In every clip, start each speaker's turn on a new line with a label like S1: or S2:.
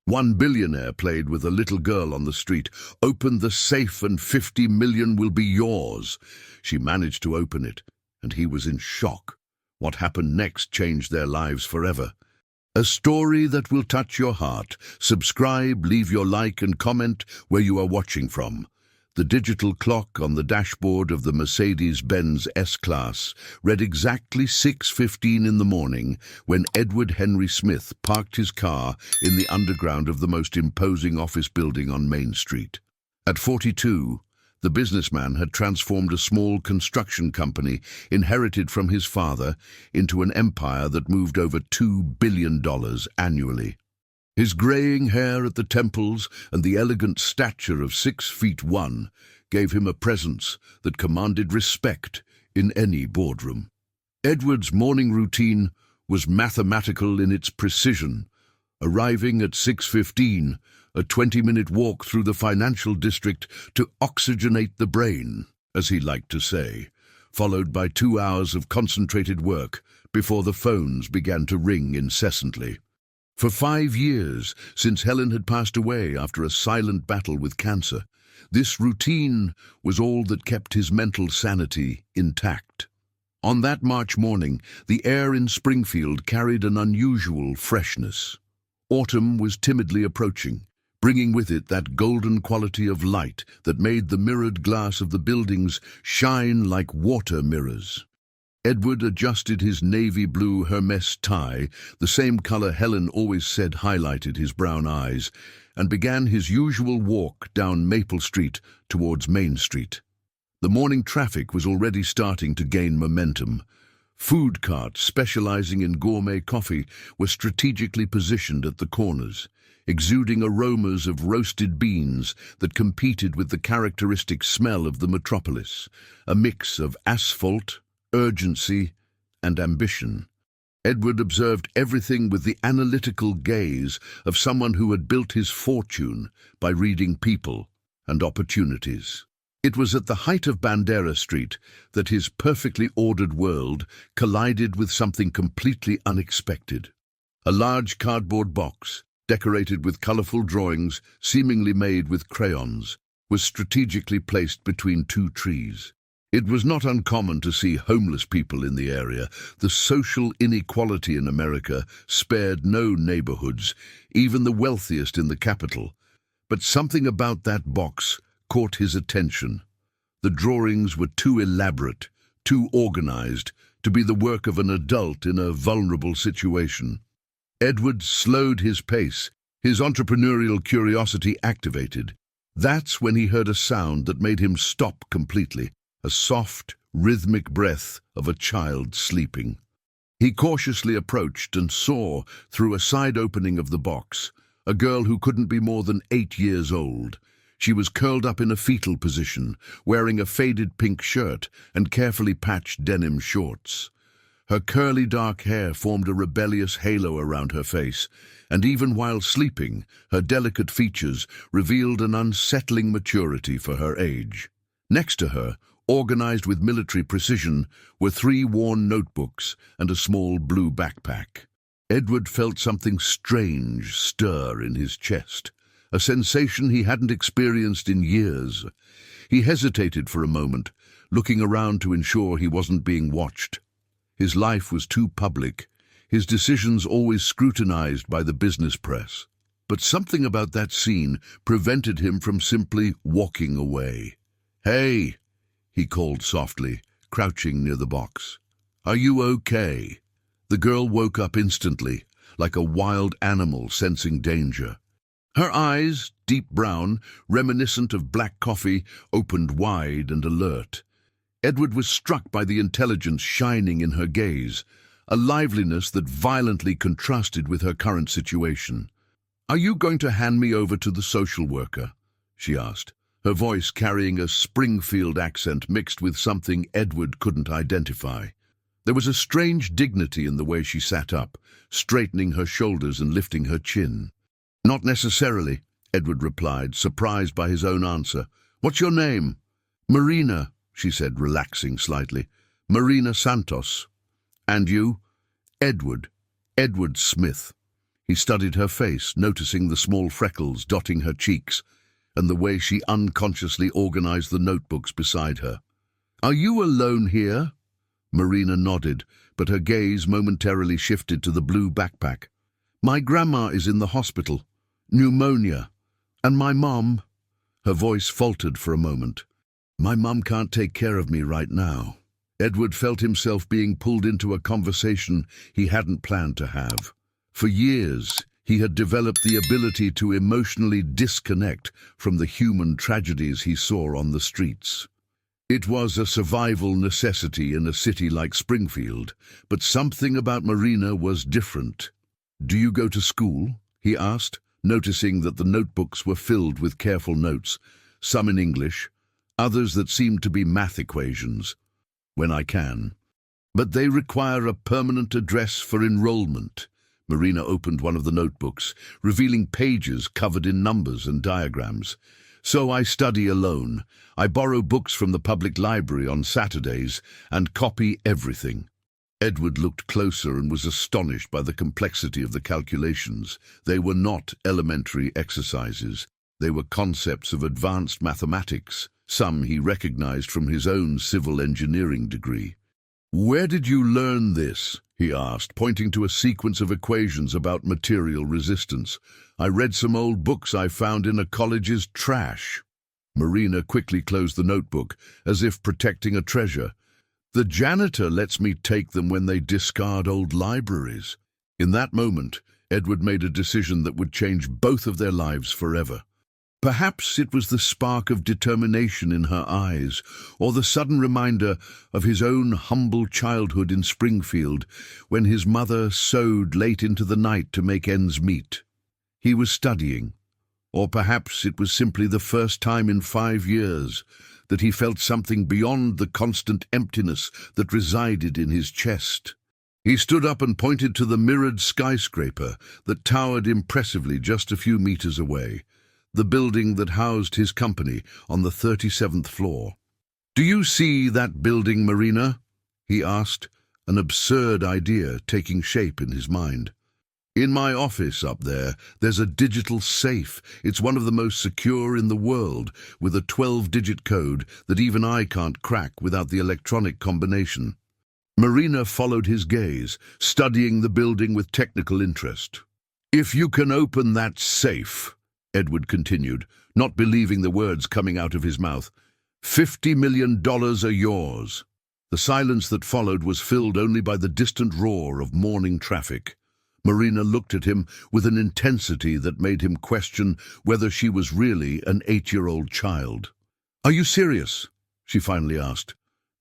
S1: One billionaire played with a little girl on the street. "Open the safe and 50 million will be yours." She managed to open it, and he was in shock. What happened next changed their lives forever. A story that will touch your heart. Subscribe, leave your like and comment where you are watching from. The digital clock on the dashboard of the Mercedes-Benz S-Class read exactly 6:15 in the morning when Edward Henry Smith parked his car in the underground of the most imposing office building on Main Street. At 42, the businessman had transformed a small construction company inherited from his father into an empire that moved over $2 billion annually. His graying hair at the temples and the elegant stature of 6'1" gave him a presence that commanded respect in any boardroom. Edward's morning routine was mathematical in its precision. Arriving at 6:15, a 20-minute walk through the financial district to oxygenate the brain, as he liked to say, followed by 2 hours of concentrated work before the phones began to ring incessantly. For 5 years, since Helen had passed away after a silent battle with cancer, this routine was all that kept his mental sanity intact. On that March morning, the air in Springfield carried an unusual freshness. Autumn was timidly approaching, bringing with it that golden quality of light that made the mirrored glass of the buildings shine like water mirrors. Edward adjusted his navy blue Hermes tie, the same color Helen always said highlighted his brown eyes, and began his usual walk down Maple Street towards Main Street. The morning traffic was already starting to gain momentum. Food carts specializing in gourmet coffee were strategically positioned at the corners, exuding aromas of roasted beans that competed with the characteristic smell of the metropolis, a mix of asphalt, urgency, and ambition. Edward observed everything with the analytical gaze of someone who had built his fortune by reading people and opportunities. It was at the height of Bandera Street that his perfectly ordered world collided with something completely unexpected. A large cardboard box, decorated with colorful drawings seemingly made with crayons, was strategically placed between 2 trees. It was not uncommon to see homeless people in the area. The social inequality in America spared no neighborhoods, even the wealthiest in the capital. But something about that box caught his attention. The drawings were too elaborate, too organized, to be the work of an adult in a vulnerable situation. Edward slowed his pace, his entrepreneurial curiosity activated. That's when he heard a sound that made him stop completely. A soft, rhythmic breath of a child sleeping. He cautiously approached and saw, through a side opening of the box, a girl who couldn't be more than 8 years old. She was curled up in a fetal position, wearing a faded pink shirt and carefully patched denim shorts. Her curly dark hair formed a rebellious halo around her face, and even while sleeping, her delicate features revealed an unsettling maturity for her age. Next to her, organized with military precision, were 3 worn notebooks and a small blue backpack. Edward felt something strange stir in his chest, a sensation he hadn't experienced in years. He hesitated for a moment, looking around to ensure he wasn't being watched. His life was too public, his decisions always scrutinized by the business press. But something about that scene prevented him from simply walking away. "Hey!" he called softly, crouching near the box. "Are you okay?" The girl woke up instantly, like a wild animal sensing danger. Her eyes, deep brown, reminiscent of black coffee, opened wide and alert. Edward was struck by the intelligence shining in her gaze, a liveliness that violently contrasted with her current situation. "Are you going to hand me over to the social worker?" she asked, her voice carrying a Springfield accent mixed with something Edward couldn't identify. There was a strange dignity in the way she sat up, straightening her shoulders and lifting her chin. "Not necessarily," Edward replied, surprised by his own answer. "What's your name?" "Marina," she said, relaxing slightly. "Marina Santos." "And you?" "Edward. Edward Smith." He studied her face, noticing the small freckles dotting her cheeks and the way she unconsciously organized the notebooks beside her. "Are you alone here?" Marina nodded, but her gaze momentarily shifted to the blue backpack. "My grandma is in the hospital. Pneumonia. And my mom—" Her voice faltered for a moment. "My mom can't take care of me right now." Edward felt himself being pulled into a conversation he hadn't planned to have. For years, he had developed the ability to emotionally disconnect from the human tragedies he saw on the streets. It was a survival necessity in a city like Springfield, but something about Marina was different. "Do you go to school?" he asked, noticing that the notebooks were filled with careful notes, some in English, others that seemed to be math equations. "When I can. But they require a permanent address for enrollment." Marina opened one of the notebooks, revealing pages covered in numbers and diagrams. "So I study alone. I borrow books from the public library on Saturdays and copy everything." Edward looked closer and was astonished by the complexity of the calculations. They were not elementary exercises. They were concepts of advanced mathematics, some he recognized from his own civil engineering degree. "Where did you learn this?" he asked, pointing to a sequence of equations about material resistance. "I read some old books I found in a college's trash." Marina quickly closed the notebook, as if protecting a treasure. "The janitor lets me take them when they discard old libraries." In that moment, Edward made a decision that would change both of their lives forever. Perhaps it was the spark of determination in her eyes, or the sudden reminder of his own humble childhood in Springfield, when his mother sewed late into the night to make ends meet. He was studying, or perhaps it was simply the first time in 5 years that he felt something beyond the constant emptiness that resided in his chest. He stood up and pointed to the mirrored skyscraper that towered impressively just a few meters away, the building that housed his company on the 37th floor. "Do you see that building, Marina?" he asked, an absurd idea taking shape in his mind. "In my office up there, there's a digital safe. It's one of the most secure in the world, with a 12-digit code that even I can't crack without the electronic combination." Marina followed his gaze, studying the building with technical interest. "If you can open that safe," Edward continued, not believing the words coming out of his mouth, $50 million are yours." The silence that followed was filled only by the distant roar of morning traffic. Marina looked at him with an intensity that made him question whether she was really an 8-year-old child. "Are you serious?" she finally asked.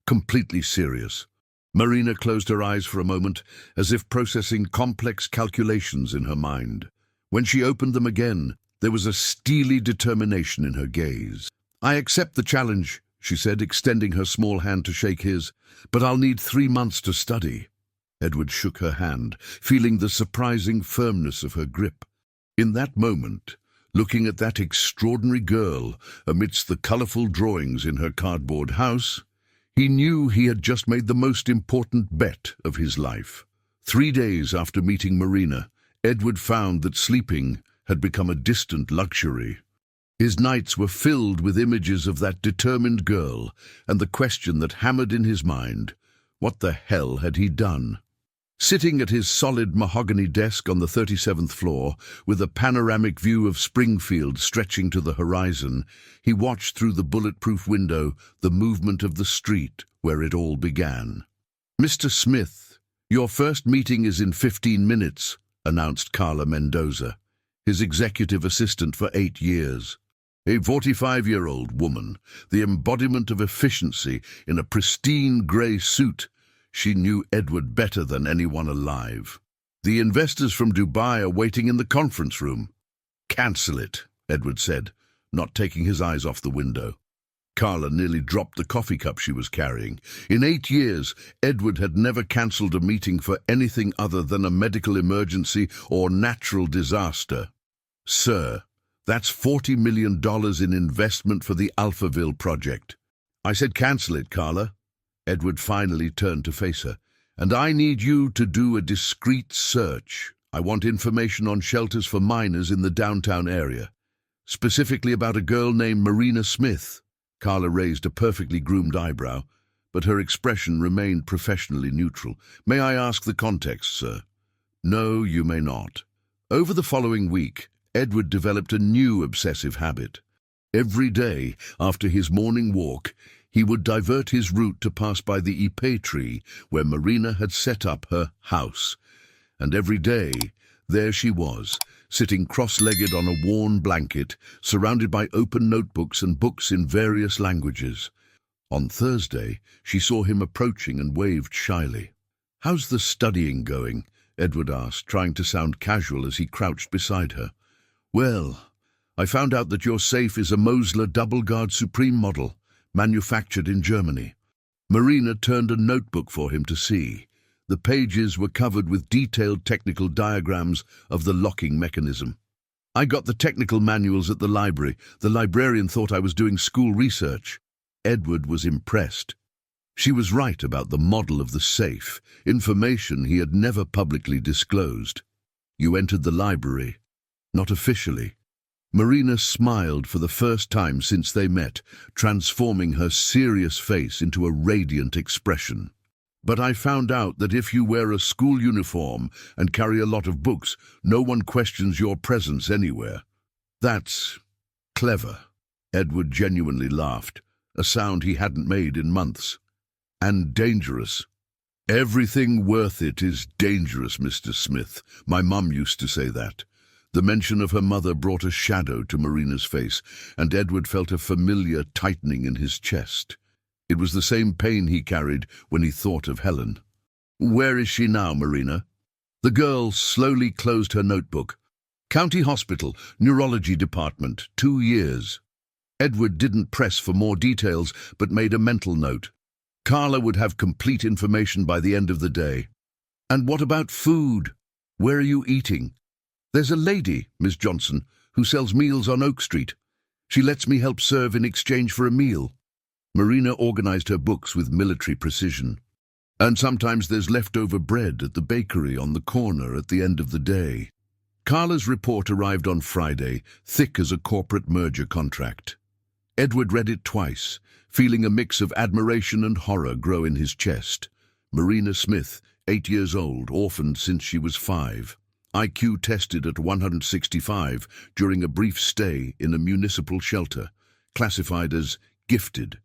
S1: "Completely serious." Marina closed her eyes for a moment, as if processing complex calculations in her mind. When she opened them again, there was a steely determination in her gaze. "I accept the challenge," she said, extending her small hand to shake his, "but I'll need 3 months to study." Edward shook her hand, feeling the surprising firmness of her grip. In that moment, looking at that extraordinary girl amidst the colorful drawings in her cardboard house, he knew he had just made the most important bet of his life. 3 days after meeting Marina, Edward found that sleeping had become a distant luxury. His nights were filled with images of that determined girl, and the question that hammered in his mind, what the hell had he done? Sitting at his solid mahogany desk on the 37th floor, with a panoramic view of Springfield stretching to the horizon, he watched through the bulletproof window the movement of the street where it all began. "Mr. Smith, your first meeting is in 15 minutes, announced Carla Mendoza, his executive assistant for 8 years. A 45-year-old woman, the embodiment of efficiency in a pristine grey suit. She knew Edward better than anyone alive. "The investors from Dubai are waiting in the conference room." "Cancel it," Edward said, not taking his eyes off the window. Carla nearly dropped the coffee cup she was carrying. In 8 years, Edward had never cancelled a meeting for anything other than a medical emergency or natural disaster. "Sir, that's $40 million in investment for the Alphaville project." "I said cancel it, Carla." Edward finally turned to face her. "And I need you to do a discreet search. I want information on shelters for minors in the downtown area, specifically about a girl named Marina Smith. Carla raised a perfectly groomed eyebrow, but her expression remained professionally neutral. May I ask the context, sir? No, you may not. Over the following week, Edward developed a new obsessive habit. Every day, after his morning walk, he would divert his route to pass by the ipe tree where Marina had set up her house. And every day, there she was, sitting cross-legged on a worn blanket, surrounded by open notebooks and books in various languages. On Thursday, she saw him approaching and waved shyly. "How's the studying going?" Edward asked, trying to sound casual as he crouched beside her. "Well, I found out that your safe is a Mosler Double Guard Supreme model, manufactured in Germany." Marina turned a notebook for him to see. The pages were covered with detailed technical diagrams of the locking mechanism. "I got the technical manuals at the library. The librarian thought I was doing school research." Edward was impressed. She was right about the model of the safe, information he had never publicly disclosed. "You entered the library." "Not officially." Marina smiled for the first time since they met, transforming her serious face into a radiant expression. "But I found out that if you wear a school uniform and carry a lot of books, no one questions your presence anywhere." "That's clever." Edward genuinely laughed, a sound he hadn't made in months. "And dangerous." "Everything worth it is dangerous, Mr. Smith. My mum used to say that." The mention of her mother brought a shadow to Marina's face, and Edward felt a familiar tightening in his chest. It was the same pain he carried when he thought of Helen. "Where is she now, Marina?" The girl slowly closed her notebook. "County Hospital, Neurology Department, 2 years." Edward didn't press for more details, but made a mental note. Carla would have complete information by the end of the day. "And what about food? Where are you eating?" "There's a lady, Miss Johnson, who sells meals on Oak Street. She lets me help serve in exchange for a meal." Marina organized her books with military precision. "And sometimes there's leftover bread at the bakery on the corner at the end of the day." Carla's report arrived on Friday, thick as a corporate merger contract. Edward read it twice, feeling a mix of admiration and horror grow in his chest. Marina Smith, 8 years old, orphaned since she was 5. IQ tested at 165 during a brief stay in a municipal shelter, classified as gifted.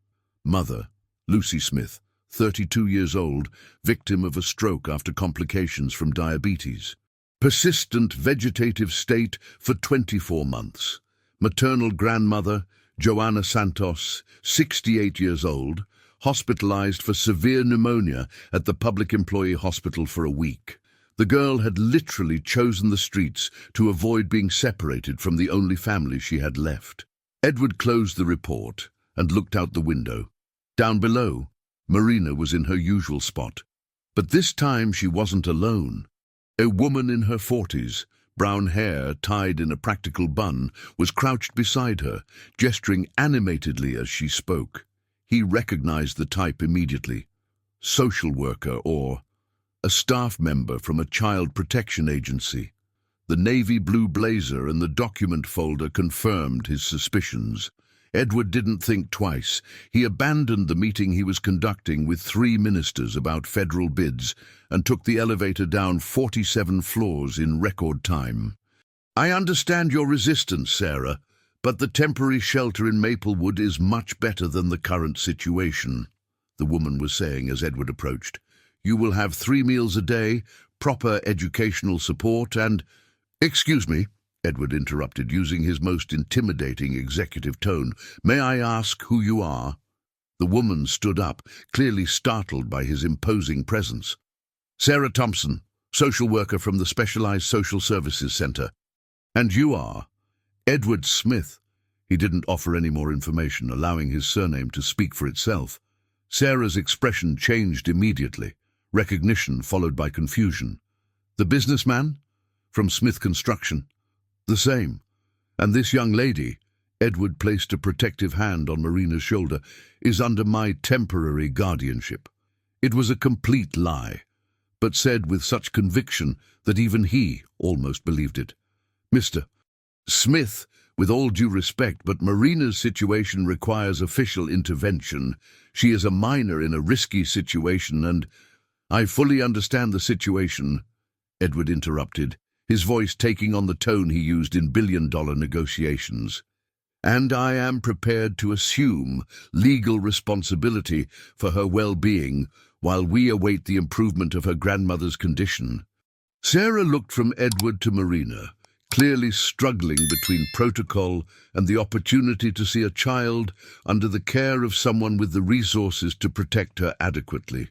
S1: Mother, Lucy Smith, 32 years old, victim of a stroke after complications from diabetes. Persistent vegetative state for 24 months. Maternal grandmother, Joanna Santos, 68 years old, hospitalized for severe pneumonia at the public employee hospital for a week. The girl had literally chosen the streets to avoid being separated from the only family she had left. Edward closed the report and looked out the window. Down below, Marina was in her usual spot. But this time she wasn't alone. A woman in her 40s, brown hair tied in a practical bun, was crouched beside her, gesturing animatedly as she spoke. He recognized the type immediately. Social worker or a staff member from a child protection agency. The navy blue blazer and the document folder confirmed his suspicions. Edward didn't think twice. He abandoned the meeting he was conducting with 3 ministers about federal bids and took the elevator down 47 floors in record time. "I understand your resistance, Sarah, but the temporary shelter in Maplewood is much better than the current situation," the woman was saying as Edward approached. "You will have 3 meals a day, proper educational support and—" "Excuse me," Edward interrupted, using his most intimidating executive tone. "May I ask who you are?" The woman stood up, clearly startled by his imposing presence. "Sarah Thompson, social worker from the Specialized Social Services Center." "And you are?" "Edward Smith." He didn't offer any more information, allowing his surname to speak for itself. Sarah's expression changed immediately, recognition followed by confusion. "The businessman? From Smith Construction?" "The same. And this young lady," Edward placed a protective hand on Marina's shoulder, "is under my temporary guardianship." It was a complete lie. but said with such conviction that even he almost believed it. "Mr. Smith, with all due respect, but Marina's situation requires official intervention. She is a minor in a risky situation, and—" "I fully understand the situation," Edward interrupted, his voice taking on the tone he used in billion-dollar negotiations. "And I am prepared to assume legal responsibility for her well-being while we await the improvement of her grandmother's condition." Sarah looked from Edward to Marina, clearly struggling between protocol and the opportunity to see a child under the care of someone with the resources to protect her adequately.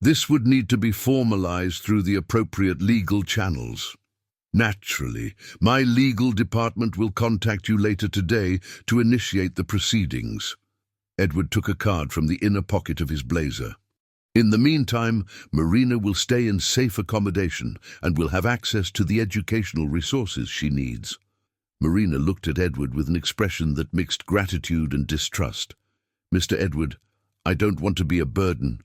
S1: This would need to be formalized through the appropriate legal channels. "Naturally, my legal department will contact you later today to initiate the proceedings." Edward took a card from the inner pocket of his blazer. "In the meantime, Marina will stay in safe accommodation and will have access to the educational resources she needs." Marina looked at Edward with an expression that mixed gratitude and distrust. "Mr. Edward, I don't want to be a burden."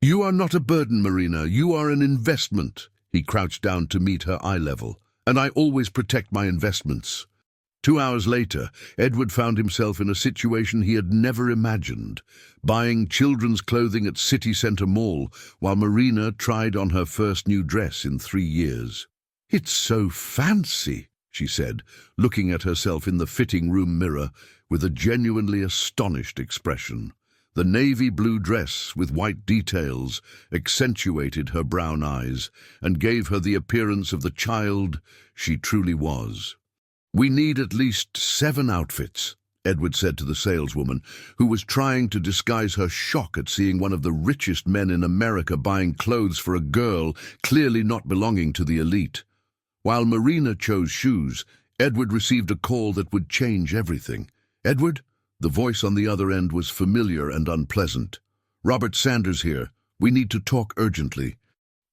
S1: "You are not a burden, Marina. You are an investment." He crouched down to meet her eye level. "And I always protect my investments." 2 hours later, Edward found himself in a situation he had never imagined, buying children's clothing at City Centre Mall while Marina tried on her first new dress in 3 years. "It's so fancy," she said, looking at herself in the fitting room mirror with a genuinely astonished expression. The navy blue dress with white details accentuated her brown eyes and gave her the appearance of the child she truly was. "We need at least 7 outfits," Edward said to the saleswoman, who was trying to disguise her shock at seeing one of the richest men in America buying clothes for a girl clearly not belonging to the elite. While Marina chose shoes, Edward received a call that would change everything. "Edward?" The voice on the other end was familiar and unpleasant. "Robert Sanders here. We need to talk urgently."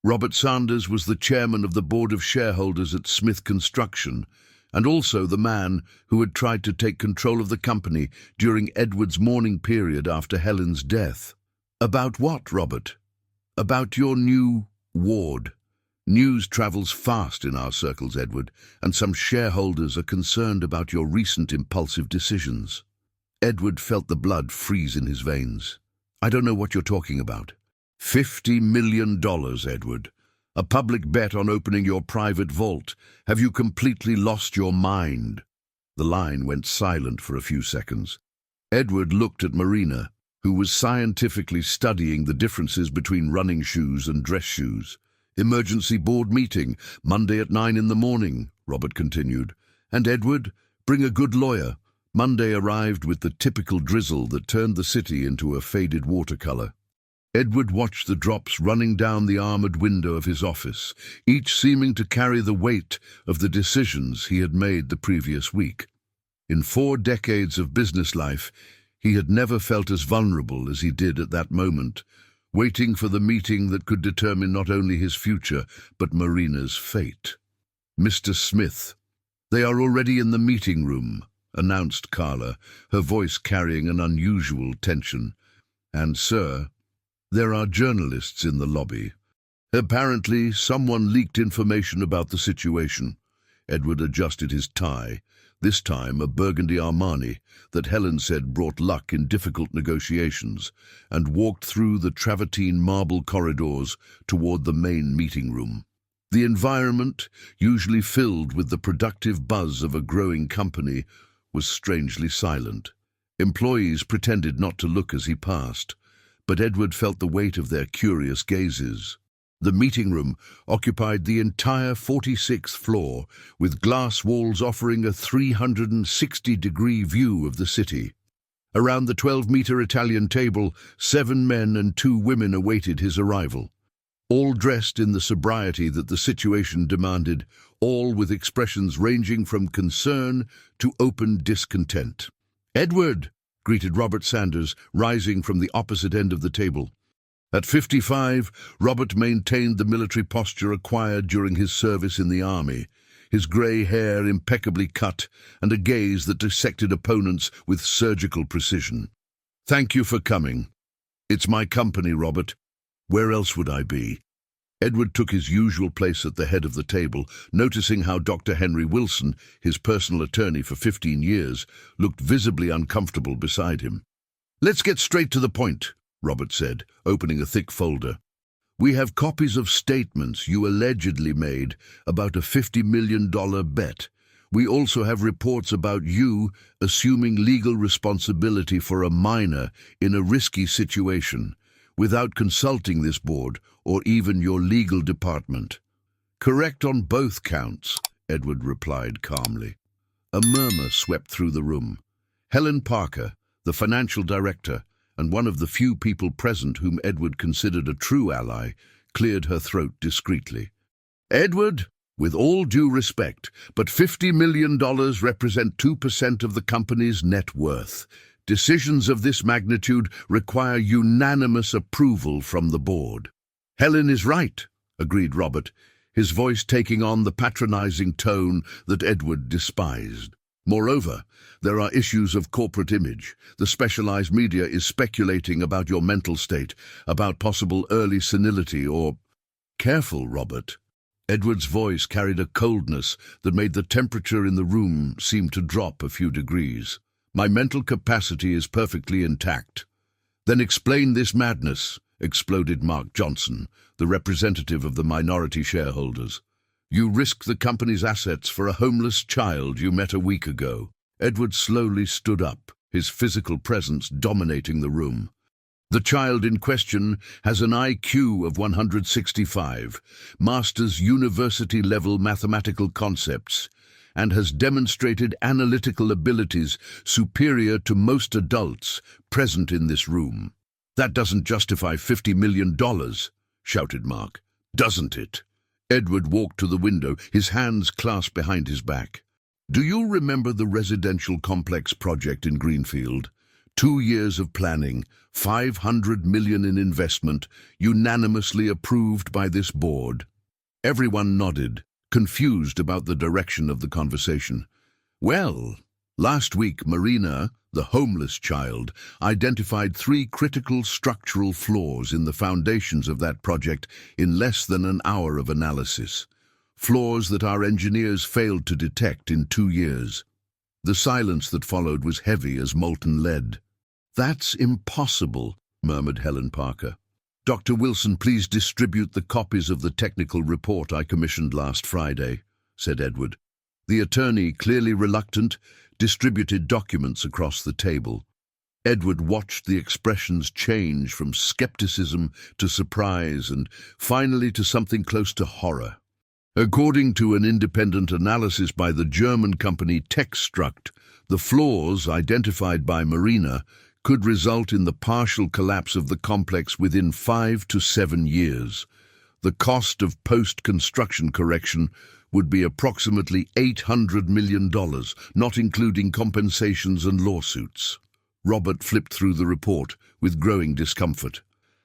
S1: Robert Sanders was the chairman of the board of shareholders at Smith Construction, and also the man who had tried to take control of the company during Edward's mourning period after Helen's death. "About what, Robert?" "About your new ward. News travels fast in our circles, Edward, and some shareholders are concerned about your recent impulsive decisions." Edward felt the blood freeze in his veins. "I don't know what you're talking about." $50 million, Edward. A public bet on opening your private vault. Have you completely lost your mind?" The line went silent for a few seconds. Edward looked at Marina, who was scientifically studying the differences between running shoes and dress shoes. "Emergency board meeting, Monday at 9 in the morning, Robert continued. "And Edward, bring a good lawyer." Monday arrived with the typical drizzle that turned the city into a faded watercolor. Edward watched the drops running down the armored window of his office, each seeming to carry the weight of the decisions he had made the previous week. In 4 decades of business life, he had never felt as vulnerable as he did at that moment, waiting for the meeting that could determine not only his future, but Marina's fate. "Mr. Smith." "They are already in the meeting room," announced Carla, her voice carrying an unusual tension. "And, sir, there are journalists in the lobby. Apparently, someone leaked information about the situation." Edward adjusted his tie, this time a burgundy Armani that Helen said brought luck in difficult negotiations, and walked through the travertine marble corridors toward the main meeting room. The environment, usually filled with the productive buzz of a growing company, was strangely silent. Employees pretended not to look as he passed, but Edward felt the weight of their curious gazes. The meeting room occupied the entire 46th floor, with glass walls offering a 360-degree view of the city. Around the 12-meter Italian table, 7 men and 2 women awaited his arrival, all dressed in the sobriety that the situation demanded, all with expressions ranging from concern to open discontent. "Edward!" greeted Robert Sanders, rising from the opposite end of the table. At 55, Robert maintained the military posture acquired during his service in the army, his grey hair impeccably cut and a gaze that dissected opponents with surgical precision. "Thank you for coming. It's my company, Robert. Where else would I be?" Edward took his usual place at the head of the table, noticing how Dr. Henry Wilson, his personal attorney for 15 years, looked visibly uncomfortable beside him. "Let's get straight to the point," Robert said, opening a thick folder. "We have copies of statements you allegedly made about a $50 million bet. We also have reports about you assuming legal responsibility for a minor in a risky situation, without consulting this board or even your legal department." "Correct on both counts," Edward replied calmly. A murmur swept through the room. Helen Parker, the financial director, and one of the few people present whom Edward considered a true ally, cleared her throat discreetly. "Edward, with all due respect, but $50 million represent 2% of the company's net worth. Decisions of this magnitude require unanimous approval from the board." "Helen is right," agreed Robert, his voice taking on the patronizing tone that Edward despised. "Moreover, there are issues of corporate image. The specialized media is speculating about your mental state, about possible early senility or—" "Careful, Robert." Edward's voice carried a coldness that made the temperature in the room seem to drop a few degrees. "My mental capacity is perfectly intact." "Then explain this madness," exploded Mark Johnson, the representative of the minority shareholders. "You risked the company's assets for a homeless child you met a week ago." Edward slowly stood up, his physical presence dominating the room. "The child in question has an IQ of 165, masters university-level mathematical concepts, and has demonstrated analytical abilities superior to most adults present in this room." "That doesn't justify $50 million, shouted Mark. "Doesn't it?" Edward walked to the window, his hands clasped behind his back. "Do you remember the residential complex project in Greenfield? 2 years of planning, $500 million in investment, unanimously approved by this board." Everyone nodded, confused about the direction of the conversation. "Well, last week Marina, the homeless child, identified 3 critical structural flaws in the foundations of that project in less than an hour of analysis. Flaws that our engineers failed to detect in 2 years. The silence that followed was heavy as molten lead. "That's impossible," murmured Helen Parker. "Dr. Wilson, please distribute the copies of the technical report I commissioned last Friday," said Edward. The attorney, clearly reluctant, distributed documents across the table. Edward watched the expressions change from skepticism to surprise and finally to something close to horror. According to an independent analysis by the German company Techstruct, the flaws identified by Marina could result in the partial collapse of the complex within 5 to 7 years. The cost of post-construction correction would be approximately $800 million, not including compensations and lawsuits. Robert flipped through the report with growing discomfort.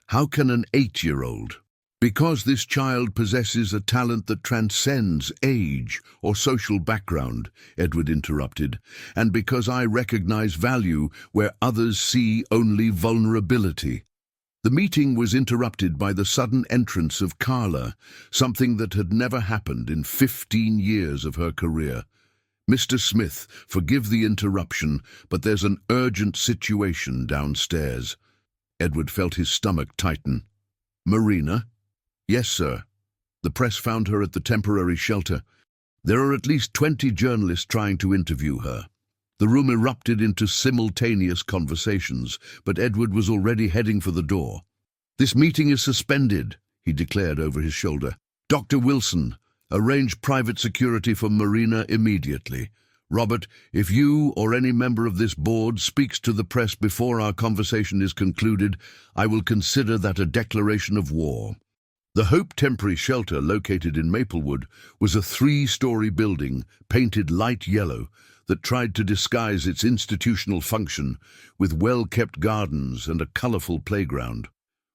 S1: "How can an 8-year-old? "Because this child possesses a talent that transcends age or social background," Edward interrupted, "and because I recognize value where others see only vulnerability." The meeting was interrupted by the sudden entrance of Carla, something that had never happened in 15 years of her career. "Mr. Smith, forgive the interruption, but there's an urgent situation downstairs." Edward felt his stomach tighten. "Marina?" "Yes, sir. The press found her at the temporary shelter. There are at least 20 journalists trying to interview her." The room erupted into simultaneous conversations, but Edward was already heading for the door. "This meeting is suspended," he declared over his shoulder. "Dr. Wilson, arrange private security for Marina immediately. Robert, if you or any member of this board speaks to the press before our conversation is concluded, I will consider that a declaration of war." The Hope Temporary Shelter, located in Maplewood, was a 3-story building painted light yellow that tried to disguise its institutional function with well-kept gardens and a colorful playground.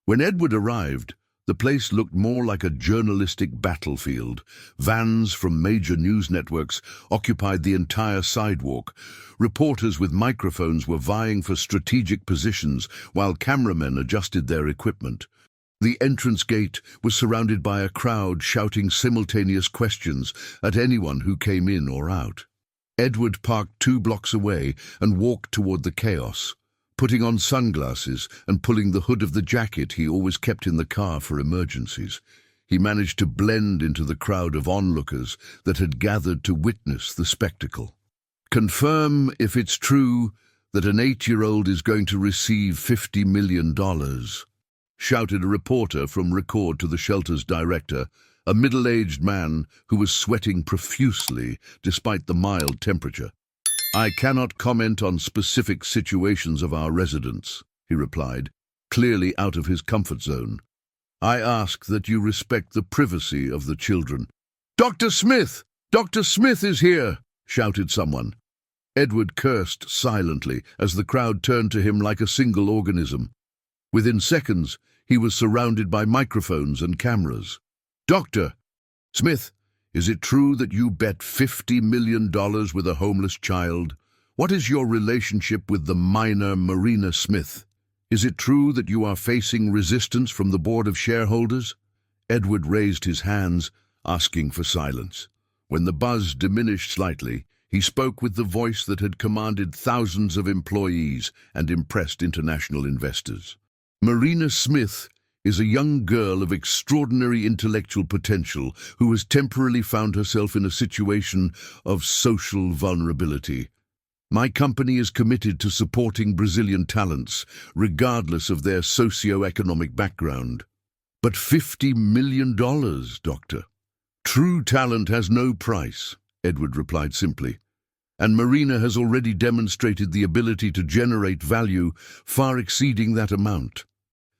S1: When Edward arrived, the place looked more like a journalistic battlefield. Vans from major news networks occupied the entire sidewalk. Reporters with microphones were vying for strategic positions while cameramen adjusted their equipment. The entrance gate was surrounded by a crowd shouting simultaneous questions at anyone who came in or out. Edward parked 2 blocks away and walked toward the chaos, putting on sunglasses and pulling the hood of the jacket he always kept in the car for emergencies. He managed to blend into the crowd of onlookers that had gathered to witness the spectacle. "Confirm if it's true that an 8-year-old is going to receive $50 million, shouted a reporter from record to the shelter's director, a middle-aged man who was sweating profusely despite the mild temperature. "I cannot comment on specific situations of our residents," he replied, clearly out of his comfort zone. "I ask that you respect the privacy of the children." "Dr. Smith! Dr. Smith is here!" shouted someone. Edward cursed silently as the crowd turned to him like a single organism. Within seconds, he was surrounded by microphones and cameras. "Dr. Smith, is it true that you bet $50 million with a homeless child? What is your relationship with the minor Marina Smith? Is it true that you are facing resistance from the board of shareholders?" Edward raised his hands, asking for silence. When the buzz diminished slightly, he spoke with the voice that had commanded thousands of employees and impressed international investors. "Marina Smith is a young girl of extraordinary intellectual potential who has temporarily found herself in a situation of social vulnerability. My company is committed to supporting Brazilian talents, regardless of their socio-economic background." "But $50 million, Doctor." "True talent has no price," Edward replied simply. "And Marina has already demonstrated the ability to generate value far exceeding that amount."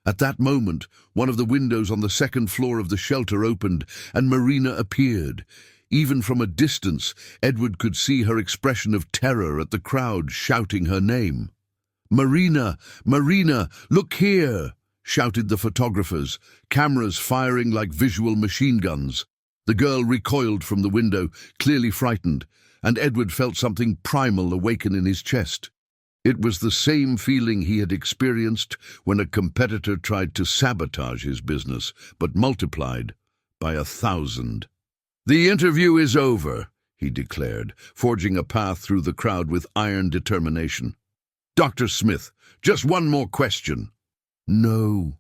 S1: At that moment, one of the windows on the 2nd floor of the shelter opened, and Marina appeared. Even from a distance, Edward could see her expression of terror at the crowd shouting her name. "Marina! Marina! Look here!" shouted the photographers, cameras firing like visual machine guns. The girl recoiled from the window, clearly frightened, and Edward felt something primal awaken in his chest. It was the same feeling he had experienced when a competitor tried to sabotage his business, but multiplied by 1,000. "The interview is over," he declared, forging a path through the crowd with iron determination. "Dr. Smith, just one more question." "No."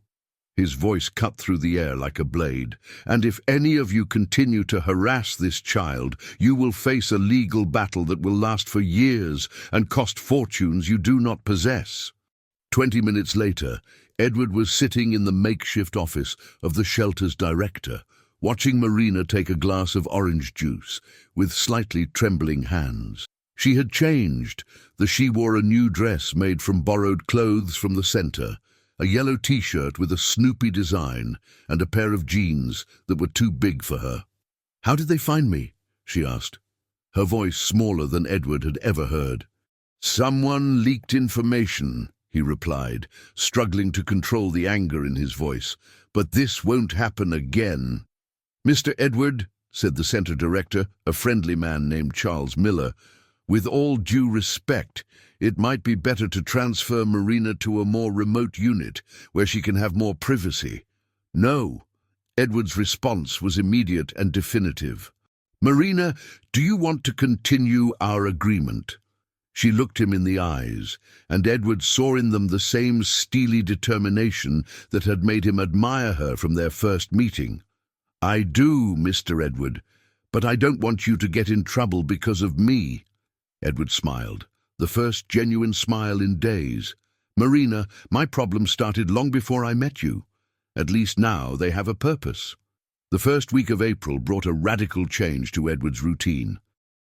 S1: His voice cut through the air like a blade. "And if any of you continue to harass this child, you will face a legal battle that will last for years and cost fortunes you do not possess." 20 minutes later, Edward was sitting in the makeshift office of the shelter's director, watching Marina take a glass of orange juice with slightly trembling hands. She had changed. She wore a new dress made from borrowed clothes from the center, a yellow t-shirt with a Snoopy design, and a pair of jeans that were too big for her. "How did they find me?" she asked, her voice smaller than Edward had ever heard. "Someone leaked information," he replied, struggling to control the anger in his voice. "But this won't happen again." "Mr. Edward," said the center director, a friendly man named Charles Miller, "with all due respect, it might be better to transfer Marina to a more remote unit where she can have more privacy." "No." Edward's response was immediate and definitive. "Marina, do you want to continue our agreement?" She looked him in the eyes, and Edward saw in them the same steely determination that had made him admire her from their first meeting. "I do, Mr. Edward, but I don't want you to get in trouble because of me." Edward smiled, the first genuine smile in days. "Marina, my problem started long before I met you. At least now they have a purpose." The first week of April brought a radical change to Edward's routine.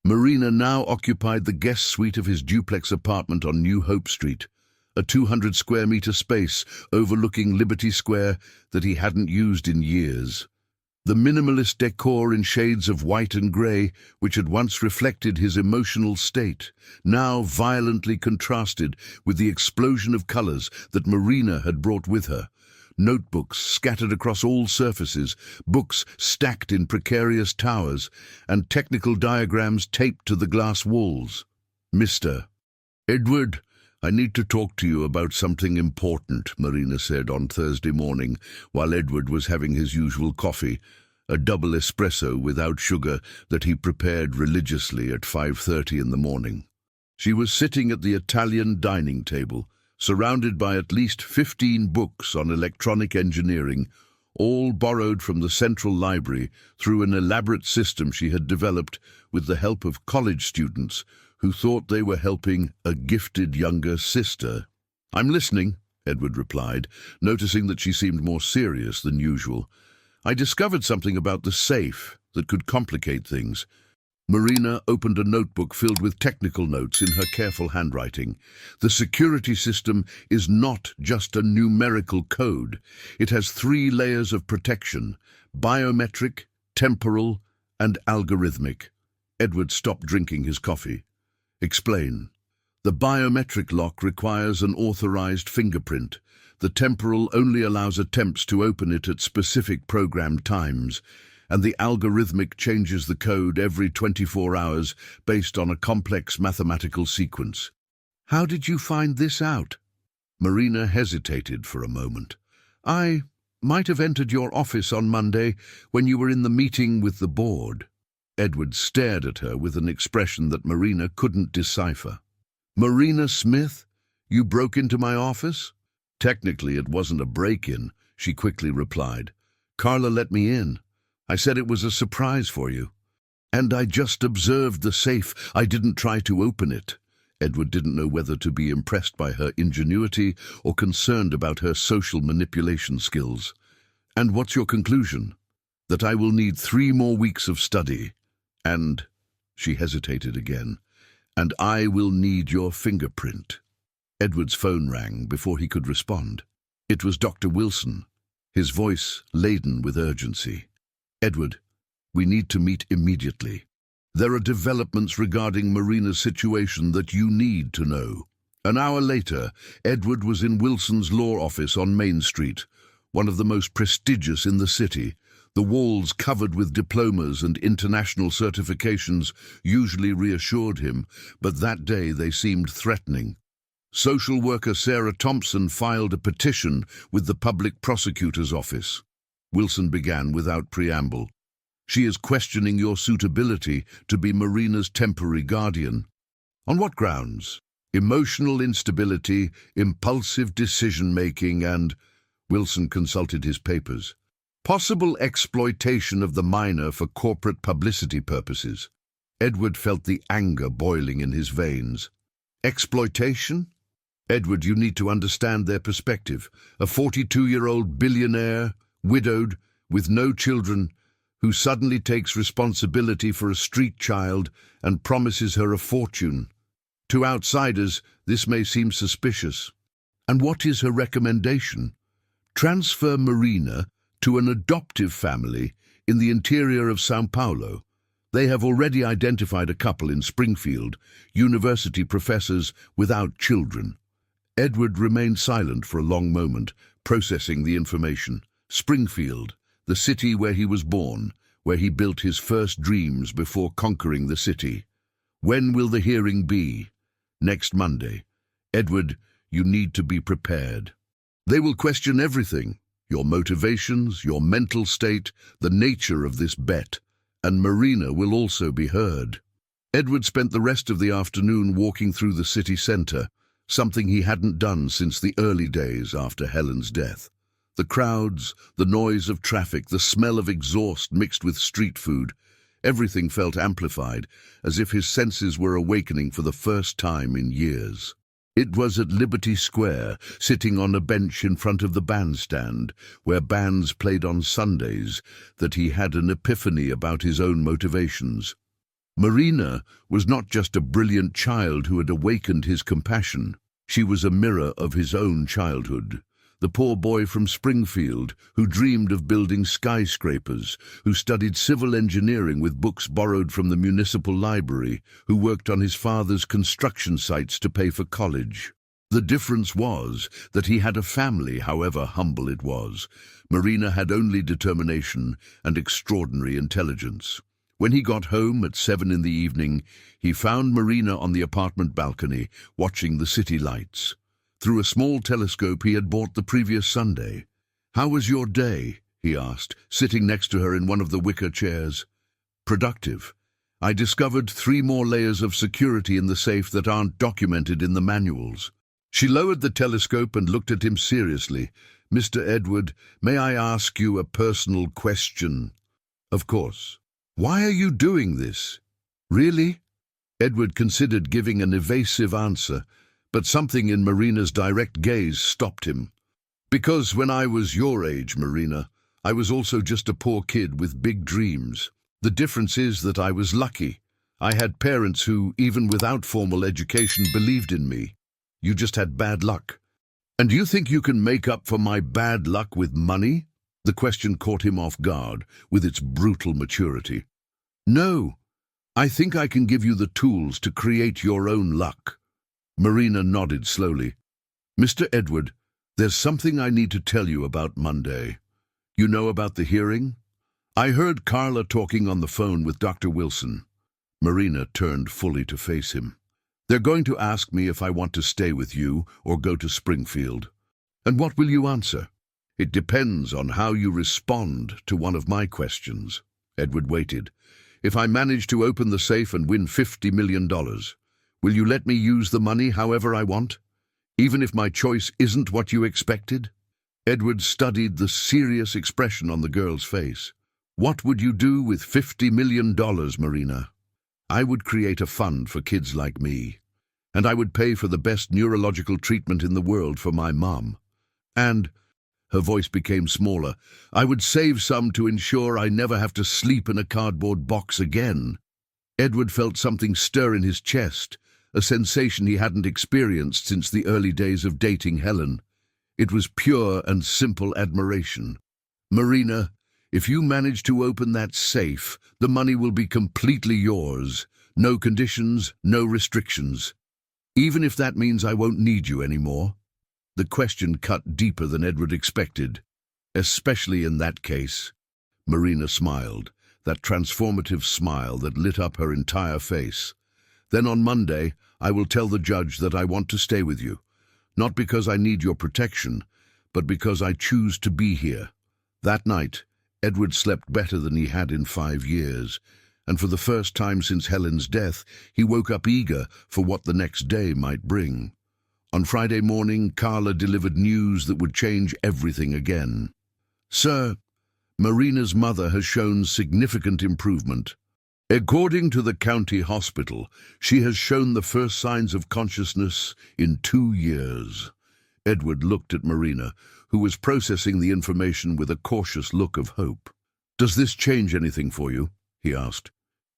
S1: Marina now occupied the guest suite of his duplex apartment on New Hope Street, a 200-square-meter space overlooking Liberty Square that he hadn't used in years. The minimalist decor in shades of white and grey, which had once reflected his emotional state, now violently contrasted with the explosion of colours that Marina had brought with her. Notebooks scattered across all surfaces, books stacked in precarious towers, and technical diagrams taped to the glass walls. "Mr. Edward, "I need to talk to you about something important," Marina said on Thursday morning, while Edward was having his usual coffee, a double espresso without sugar that he prepared religiously at 5:30 in the morning. She was sitting at the Italian dining table, surrounded by at least 15 books on electronic engineering, all borrowed from the Central Library through an elaborate system she had developed with the help of college students who thought they were helping a gifted younger sister. "I'm listening," Edward replied, noticing that she seemed more serious than usual. "I discovered something about the safe that could complicate things." Marina opened a notebook filled with technical notes in her careful handwriting. "The security system is not just a numerical code. It has 3 layers of protection: biometric, temporal, and algorithmic." Edward stopped drinking his coffee. "Explain." "The biometric lock requires an authorized fingerprint. The temporal only allows attempts to open it at specific programmed times, and the algorithmic changes the code every 24 hours based on a complex mathematical sequence." "How did you find this out?" Marina hesitated for a moment. "I might have entered your office on Monday when you were in the meeting with the board." Edward stared at her with an expression that Marina couldn't decipher. "Marina Smith, you broke into my office?" "Technically, it wasn't a break-in," she quickly replied. "Carla let me in. I said it was a surprise for you. And I just observed the safe. I didn't try to open it." Edward didn't know whether to be impressed by her ingenuity or concerned about her social manipulation skills. "And what's your conclusion?" "That I will need 3 more weeks of study. And," she hesitated again, "and I will need your fingerprint." Edward's phone rang before he could respond. It was Dr. Wilson, his voice laden with urgency. "Edward, we need to meet immediately. There are developments regarding Marina's situation that you need to know." An hour later, Edward was in Wilson's law office on Main Street, one of the most prestigious in the city. The walls covered with diplomas and international certifications usually reassured him, but that day they seemed threatening. Social worker Sarah Thompson filed a petition with the public prosecutor's office. Wilson began without preamble. "She is questioning your suitability to be Marina's temporary guardian." "On what grounds?" "Emotional instability, impulsive decision-making, and—" Wilson consulted his papers. "Possible exploitation of the minor for corporate publicity purposes." Edward felt the anger boiling in his veins. "Exploitation?" "Edward, you need to understand their perspective. A 42-year-old billionaire, widowed, with no children, who suddenly takes responsibility for a street child and promises her a fortune. To outsiders, this may seem suspicious." "And what is her recommendation?" "Transfer Marina to an adoptive family in the interior of Sao Paulo. They have already identified a couple in Springfield, university professors without children." Edward remained silent for a long moment, processing the information. Springfield, the city where he was born, where he built his first dreams before conquering the city. "When will the hearing be?" "Next Monday." "Edward, you need to be prepared. They will question everything: your motivations, your mental state, the nature of this bet, and Marina will also be heard." Edward spent the rest of the afternoon walking through the city centre, something he hadn't done since the early days after Helen's death. The crowds, the noise of traffic, the smell of exhaust mixed with street food, everything felt amplified, as if his senses were awakening for the first time in years. It was at Liberty Square, sitting on a bench in front of the bandstand, where bands played on Sundays, that he had an epiphany about his own motivations. Marina was not just a brilliant child who had awakened his compassion. She was a mirror of his own childhood. The poor boy from Springfield, who dreamed of building skyscrapers, who studied civil engineering with books borrowed from the municipal library, who worked on his father's construction sites to pay for college. The difference was that he had a family, however humble it was. Marina had only determination and extraordinary intelligence. When he got home at 7 in the evening, he found Marina on the apartment balcony, watching the city lights. Through a small telescope he had bought the previous Sunday. "How was your day?" he asked, sitting next to her in one of the wicker chairs. "Productive. I discovered 3 more layers of security in the safe that aren't documented in the manuals." She lowered the telescope and looked at him seriously. "Mr. Edward, may I ask you a personal question?" "Of course." "Why are you doing this?" "Really?" Edward considered giving an evasive answer, but something in Marina's direct gaze stopped him. "Because when I was your age, Marina, I was also just a poor kid with big dreams. The difference is that I was lucky. I had parents who, even without formal education, believed in me. You just had bad luck. And you think you can make up for my bad luck with money?" The question caught him off guard, with its brutal maturity. "No, I think I can give you the tools to create your own luck." Marina nodded slowly. "Mr. Edward, there's something I need to tell you about Monday. You know about the hearing? I heard Carla talking on the phone with Dr. Wilson." Marina turned fully to face him. "They're going to ask me if I want to stay with you or go to Springfield. And what will you answer?" "It depends on how you respond to one of my questions." Edward waited. "If I manage to open the safe and win $50 million, will you let me use the money however I want, even if my choice isn't what you expected?" Edward studied the serious expression on the girl's face. "What would you do with $50 million, Marina?" "I would create a fund for kids like me. And I would pay for the best neurological treatment in the world for my mom. And," her voice became smaller, "I would save some to ensure I never have to sleep in a cardboard box again." Edward felt something stir in his chest, a sensation he hadn't experienced since the early days of dating Helen. It was pure and simple admiration. "Marina, if you manage to open that safe, the money will be completely yours. No conditions, no restrictions. Even if that means I won't need you anymore." The question cut deeper than Edward expected. "Especially in that case." Marina smiled, that transformative smile that lit up her entire face. "Then on Monday, I will tell the judge that I want to stay with you. Not because I need your protection, but because I choose to be here." That night, Edward slept better than he had in 5 years, and for the first time since Helen's death, he woke up eager for what the next day might bring. On Friday morning, Carla delivered news that would change everything again. "Sir, Marina's mother has shown significant improvement. According to the county hospital, she has shown the first signs of consciousness in 2 years." Edward looked at Marina, who was processing the information with a cautious look of hope. "Does this change anything for you?" he asked.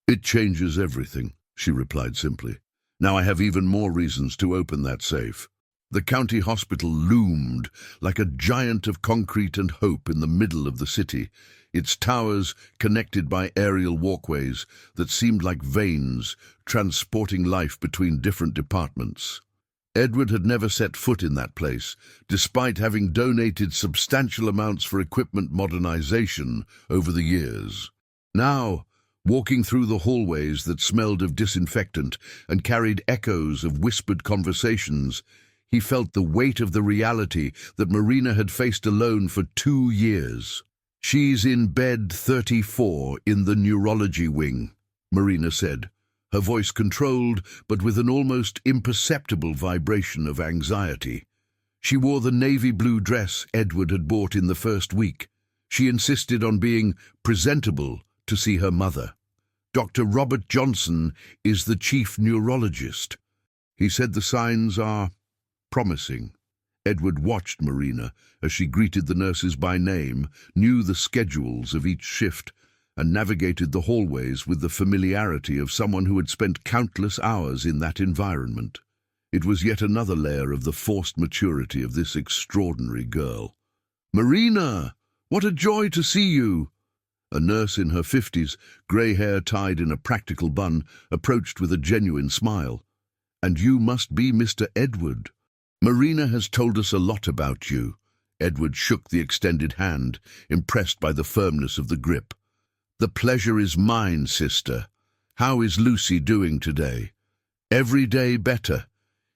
S1: "It changes everything," she replied simply. "Now I have even more reasons to open that safe." The county hospital loomed like a giant of concrete and hope in the middle of the city, its towers connected by aerial walkways that seemed like veins, transporting life between different departments. Edward had never set foot in that place, despite having donated substantial amounts for equipment modernization over the years. Now, walking through the hallways that smelled of disinfectant and carried echoes of whispered conversations, he felt the weight of the reality that Marina had faced alone for 2 years. "She's in bed 34 in the neurology wing," Marina said, her voice controlled but with an almost imperceptible vibration of anxiety. She wore the navy blue dress Edward had bought in the first week. She insisted on being presentable to see her mother. "Dr. Robert Johnson is the chief neurologist. He said the signs are promising." Edward watched Marina as she greeted the nurses by name, knew the schedules of each shift, and navigated the hallways with the familiarity of someone who had spent countless hours in that environment. It was yet another layer of the forced maturity of this extraordinary girl. "Marina, what a joy to see you!" A nurse in her 50s, grey hair tied in a practical bun, approached with a genuine smile. "And you must be Mr. Edward. Marina has told us a lot about you." Edward shook the extended hand, impressed by the firmness of the grip. "The pleasure is mine, sister. How is Lucy doing today?" "Every day better.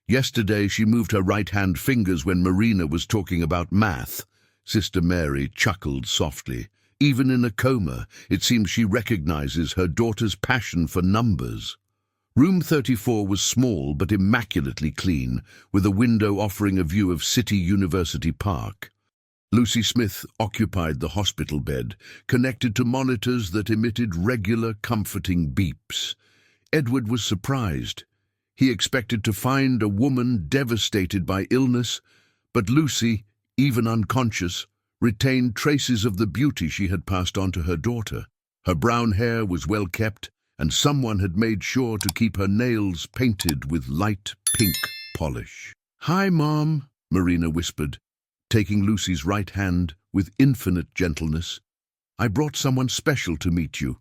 S1: Yesterday she moved her right-hand fingers when Marina was talking about math." Sister Mary chuckled softly. "Even in a coma, it seems she recognizes her daughter's passion for numbers." Room 34 was small but immaculately clean, with a window offering a view of City University Park. Lucy Smith occupied the hospital bed, connected to monitors that emitted regular, comforting beeps. Edward was surprised. He expected to find a woman devastated by illness, but Lucy, even unconscious, retained traces of the beauty she had passed on to her daughter. Her brown hair was well kept, and someone had made sure to keep her nails painted with light pink polish. "Hi, Mom," Marina whispered, taking Lucy's right hand with infinite gentleness. "I brought someone special to meet you."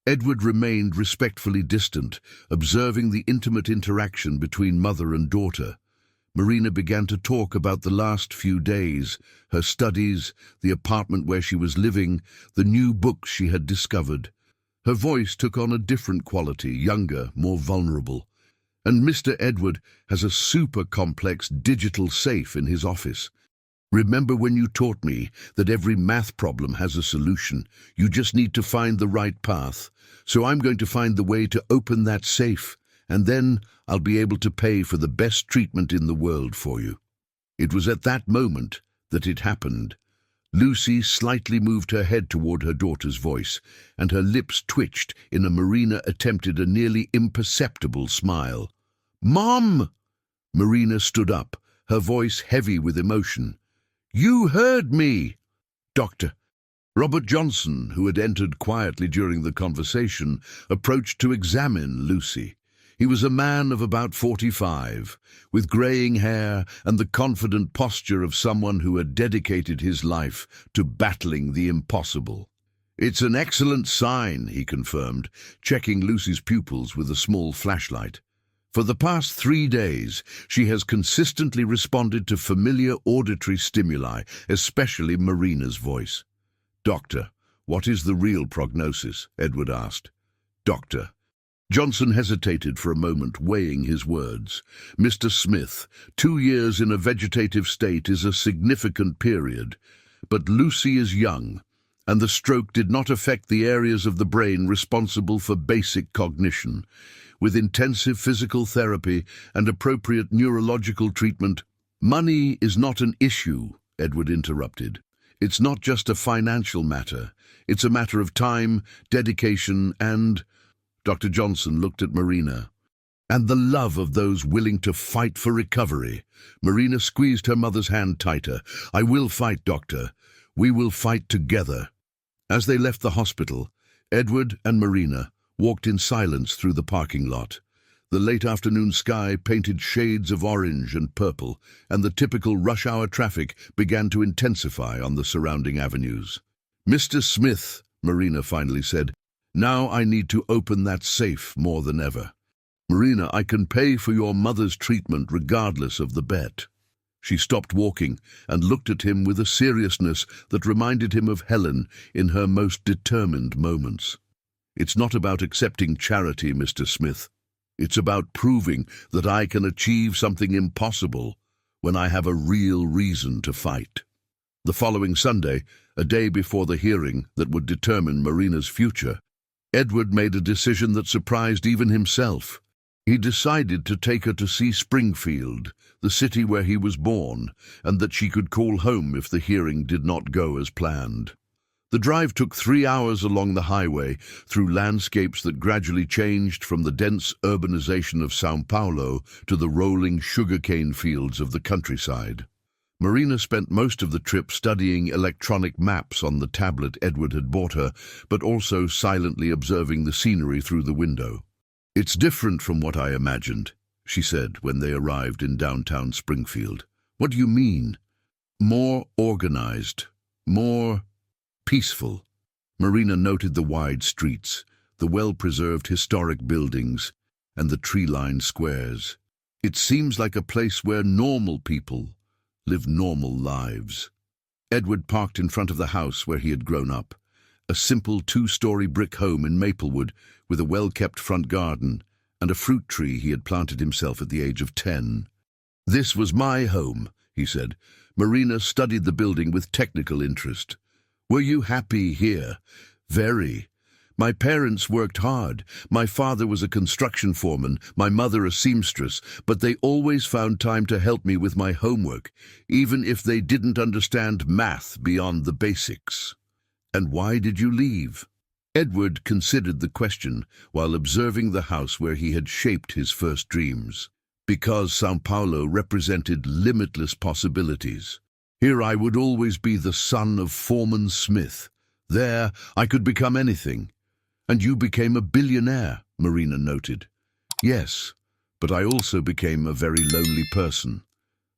S1: Edward remained respectfully distant, observing the intimate interaction between mother and daughter. Marina began to talk about the last few days, her studies, the apartment where she was living, the new books she had discovered. Her voice took on a different quality, younger, more vulnerable. "And Mr. Edward has a super complex digital safe in his office. Remember when you taught me that every math problem has a solution? You just need to find the right path. So I'm going to find the way to open that safe, and then I'll be able to pay for the best treatment in the world for you." It was at that moment that it happened. Lucy slightly moved her head toward her daughter's voice, and her lips twitched in a Marina attempted a nearly imperceptible smile. "Mom!" Marina stood up, her voice heavy with emotion. "You heard me!" "Doctor." Robert Johnson, who had entered quietly during the conversation, approached to examine Lucy. He was a man of about 45, with greying hair and the confident posture of someone who had dedicated his life to battling the impossible. "It's an excellent sign," he confirmed, checking Lucy's pupils with a small flashlight. "For the past 3 days, she has consistently responded to familiar auditory stimuli, especially Marina's voice." "Doctor, what is the real prognosis?" Edward asked. "Doctor." Johnson hesitated for a moment, weighing his words. "Mr. Smith, 2 years in a vegetative state is a significant period, but Lucy is young, and the stroke did not affect the areas of the brain responsible for basic cognition. With intensive physical therapy and appropriate neurological treatment—" "Money is not an issue," Edward interrupted. "It's not just a financial matter. It's a matter of time, dedication, and—" Dr. Johnson looked at Marina. "And the love of those willing to fight for recovery." Marina squeezed her mother's hand tighter. "I will fight, Doctor. We will fight together." As they left the hospital, Edward and Marina walked in silence through the parking lot. The late afternoon sky painted shades of orange and purple, and the typical rush-hour traffic began to intensify on the surrounding avenues. "Mr. Smith," Marina finally said, "now I need to open that safe more than ever. Marina, I can pay for your mother's treatment regardless of the bet." She stopped walking and looked at him with a seriousness that reminded him of Helen in her most determined moments. "It's not about accepting charity, Mr. Smith. It's about proving that I can achieve something impossible when I have a real reason to fight." The following Sunday, a day before the hearing that would determine Marina's future, Edward made a decision that surprised even himself. He decided to take her to see Springfield, the city where he was born, and that she could call home if the hearing did not go as planned. The drive took 3 hours along the highway, through landscapes that gradually changed from the dense urbanization of São Paulo to the rolling sugarcane fields of the countryside. Marina spent most of the trip studying electronic maps on the tablet Edward had bought her, but also silently observing the scenery through the window. "It's different from what I imagined," she said when they arrived in downtown Springfield. "What do you mean?" "More organized, more peaceful." Marina noted the wide streets, the well-preserved historic buildings, and the tree-lined squares. "It seems like a place where normal people live normal lives." Edward parked in front of the house where he had grown up, a a simple two-story brick home in Maplewood with a well-kept front garden and a fruit tree he had planted himself at the age of 10. "This was my home," he said. Marina studied the building with technical interest. "Were you happy here?" "Very. My parents worked hard. My father was a construction foreman, my mother a seamstress, but they always found time to help me with my homework, even if they didn't understand math beyond the basics." "And why did you leave?" Edward considered the question while observing the house where he had shaped his first dreams. "Because São Paulo represented limitless possibilities. Here I would always be the son of Foreman Smith. There I could become anything." "And you became a billionaire," Marina noted. "Yes, but I also became a very lonely person."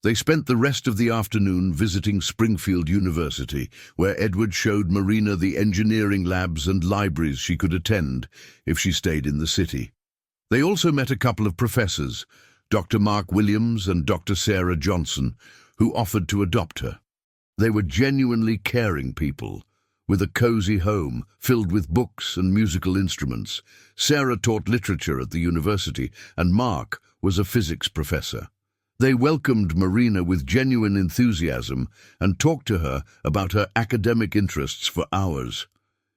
S1: They spent the rest of the afternoon visiting Springfield University, where Edward showed Marina the engineering labs and libraries she could attend if she stayed in the city. They also met a couple of professors, Dr. Mark Williams and Dr. Sarah Johnson, who offered to adopt her. They were genuinely caring people, with a cozy home filled with books and musical instruments. Sarah taught literature at the university, and Mark was a physics professor. They welcomed Marina with genuine enthusiasm and talked to her about her academic interests for hours.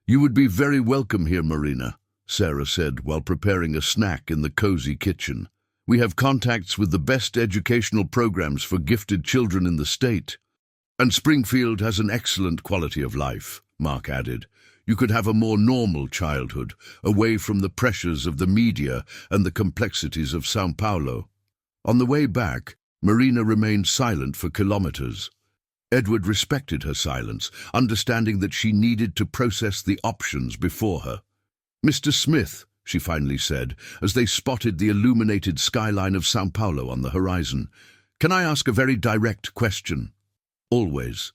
S1: "You would be very welcome here, Marina," Sarah said while preparing a snack in the cozy kitchen. "We have contacts with the best educational programs for gifted children in the state. And Springfield has an excellent quality of life," Mark added. "You could have a more normal childhood, away from the pressures of the media and the complexities of São Paulo." On the way back, Marina remained silent for kilometers. Edward respected her silence, understanding that she needed to process the options before her. "Mr. Smith," she finally said, as they spotted the illuminated skyline of São Paulo on the horizon, "can I ask a very direct question?" "Always.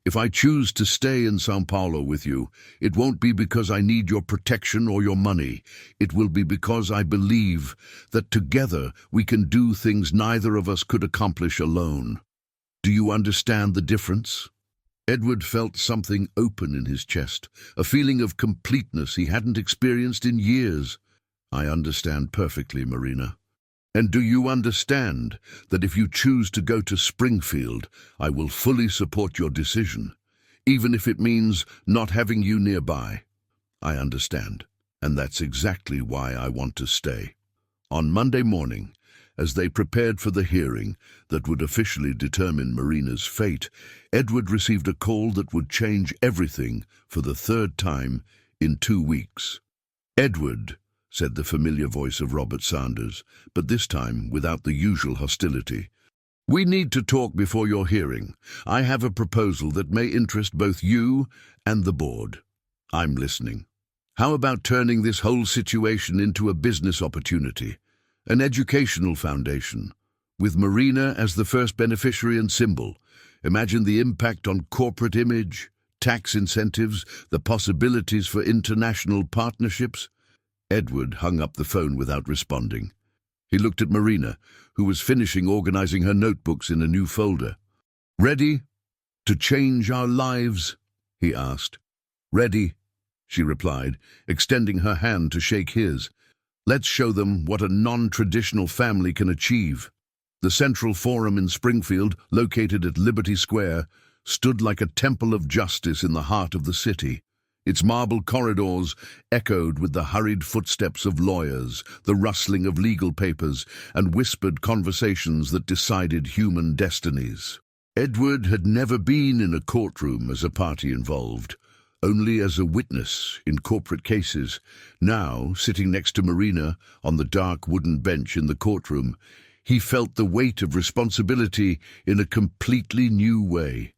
S1: If I choose to stay in São Paulo with you, it won't be because I need your protection or your money. It will be because I believe that together we can do things neither of us could accomplish alone. Do you understand the difference?" Edward felt something open in his chest, a feeling of completeness he hadn't experienced in years. "I understand perfectly, Marina. And do you understand that if you choose to go to Springfield, I will fully support your decision, even if it means not having you nearby?" "I understand, and that's exactly why I want to stay." On Monday morning, as they prepared for the hearing that would officially determine Marina's fate, Edward received a call that would change everything for the third time in 2 weeks. "Edward," said the familiar voice of Robert Sanders, but this time without the usual hostility. "We need to talk before your hearing. I have a proposal that may interest both you and the board." "I'm listening." "How about turning this whole situation into a business opportunity, an educational foundation, with Marina as the first beneficiary and symbol? Imagine the impact on corporate image, tax incentives, the possibilities for international partnerships." Edward hung up the phone without responding. He looked at Marina, who was finishing organizing her notebooks in a new folder. "Ready to change our lives?" he asked. "Ready," she replied, extending her hand to shake his. "Let's show them what a non-traditional family can achieve." The Central Forum in Springfield, located at Liberty Square, stood like a temple of justice in the heart of the city. Its marble corridors echoed with the hurried footsteps of lawyers, the rustling of legal papers, and whispered conversations that decided human destinies. Edward had never been in a courtroom as a party involved, only as a witness in corporate cases. Now, sitting next to Marina on the dark wooden bench in the courtroom, he felt the weight of responsibility in a completely new way.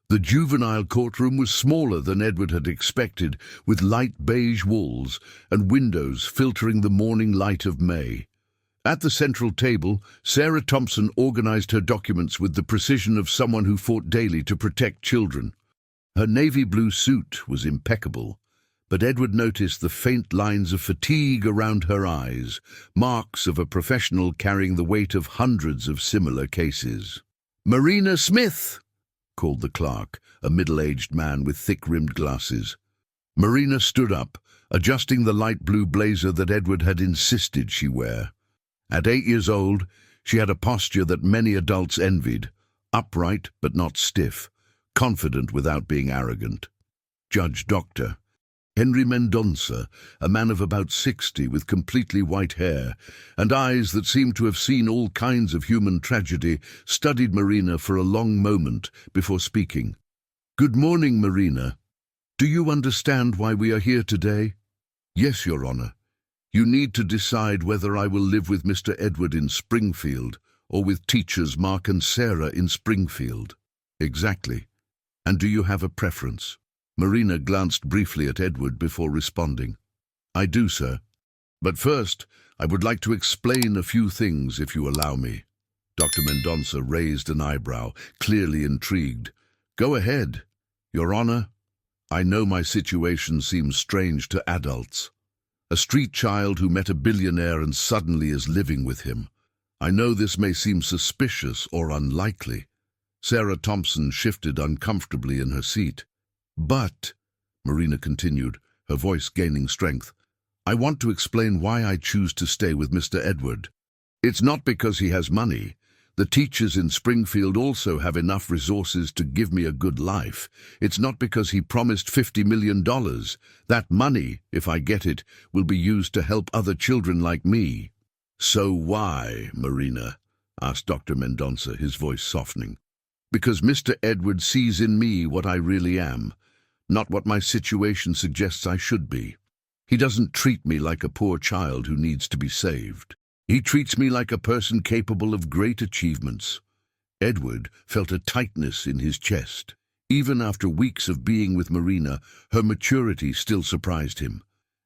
S1: The juvenile courtroom was smaller than Edward had expected, with light beige walls and windows filtering the morning light of May. At the central table, Sarah Thompson organized her documents with the precision of someone who fought daily to protect children. Her navy blue suit was impeccable, but Edward noticed the faint lines of fatigue around her eyes, marks of a professional carrying the weight of hundreds of similar cases. "Marina Smith!" called the clerk, a middle-aged man with thick-rimmed glasses. Marina stood up, adjusting the light blue blazer that Edward had insisted she wear. At 8 years old, she had a posture that many adults envied, upright but not stiff, confident without being arrogant. Judge Dr. Henry Mendonça, a man of about 60 with completely white hair and eyes that seemed to have seen all kinds of human tragedy, studied Marina for a long moment before speaking. "Good morning, Marina. Do you understand why we are here today?" "Yes, Your Honor. You need to decide whether I will live with Mr. Edward in Springfield or with teachers Mark and Sarah in Springfield." "Exactly. And do you have a preference?" Marina glanced briefly at Edward before responding. "I do, sir. But first, I would like to explain a few things, if you allow me." Dr. Mendonça raised an eyebrow, clearly intrigued. "Go ahead, Your Honor. I know my situation seems strange to adults. A street child who met a billionaire and suddenly is living with him. I know this may seem suspicious or unlikely." Sarah Thompson shifted uncomfortably in her seat. "But," Marina continued, her voice gaining strength, "I want to explain why I choose to stay with Mr. Edward. It's not because he has money. The teachers in Springfield also have enough resources to give me a good life. It's not because he promised $50 million. That money, if I get it, will be used to help other children like me." "So why, Marina?" asked Dr. Mendonça, his voice softening. "Because Mr. Edward sees in me what I really am, not what my situation suggests I should be. He doesn't treat me like a poor child who needs to be saved. He treats me like a person capable of great achievements." Edward felt a tightness in his chest. Even after weeks of being with Marina, her maturity still surprised him.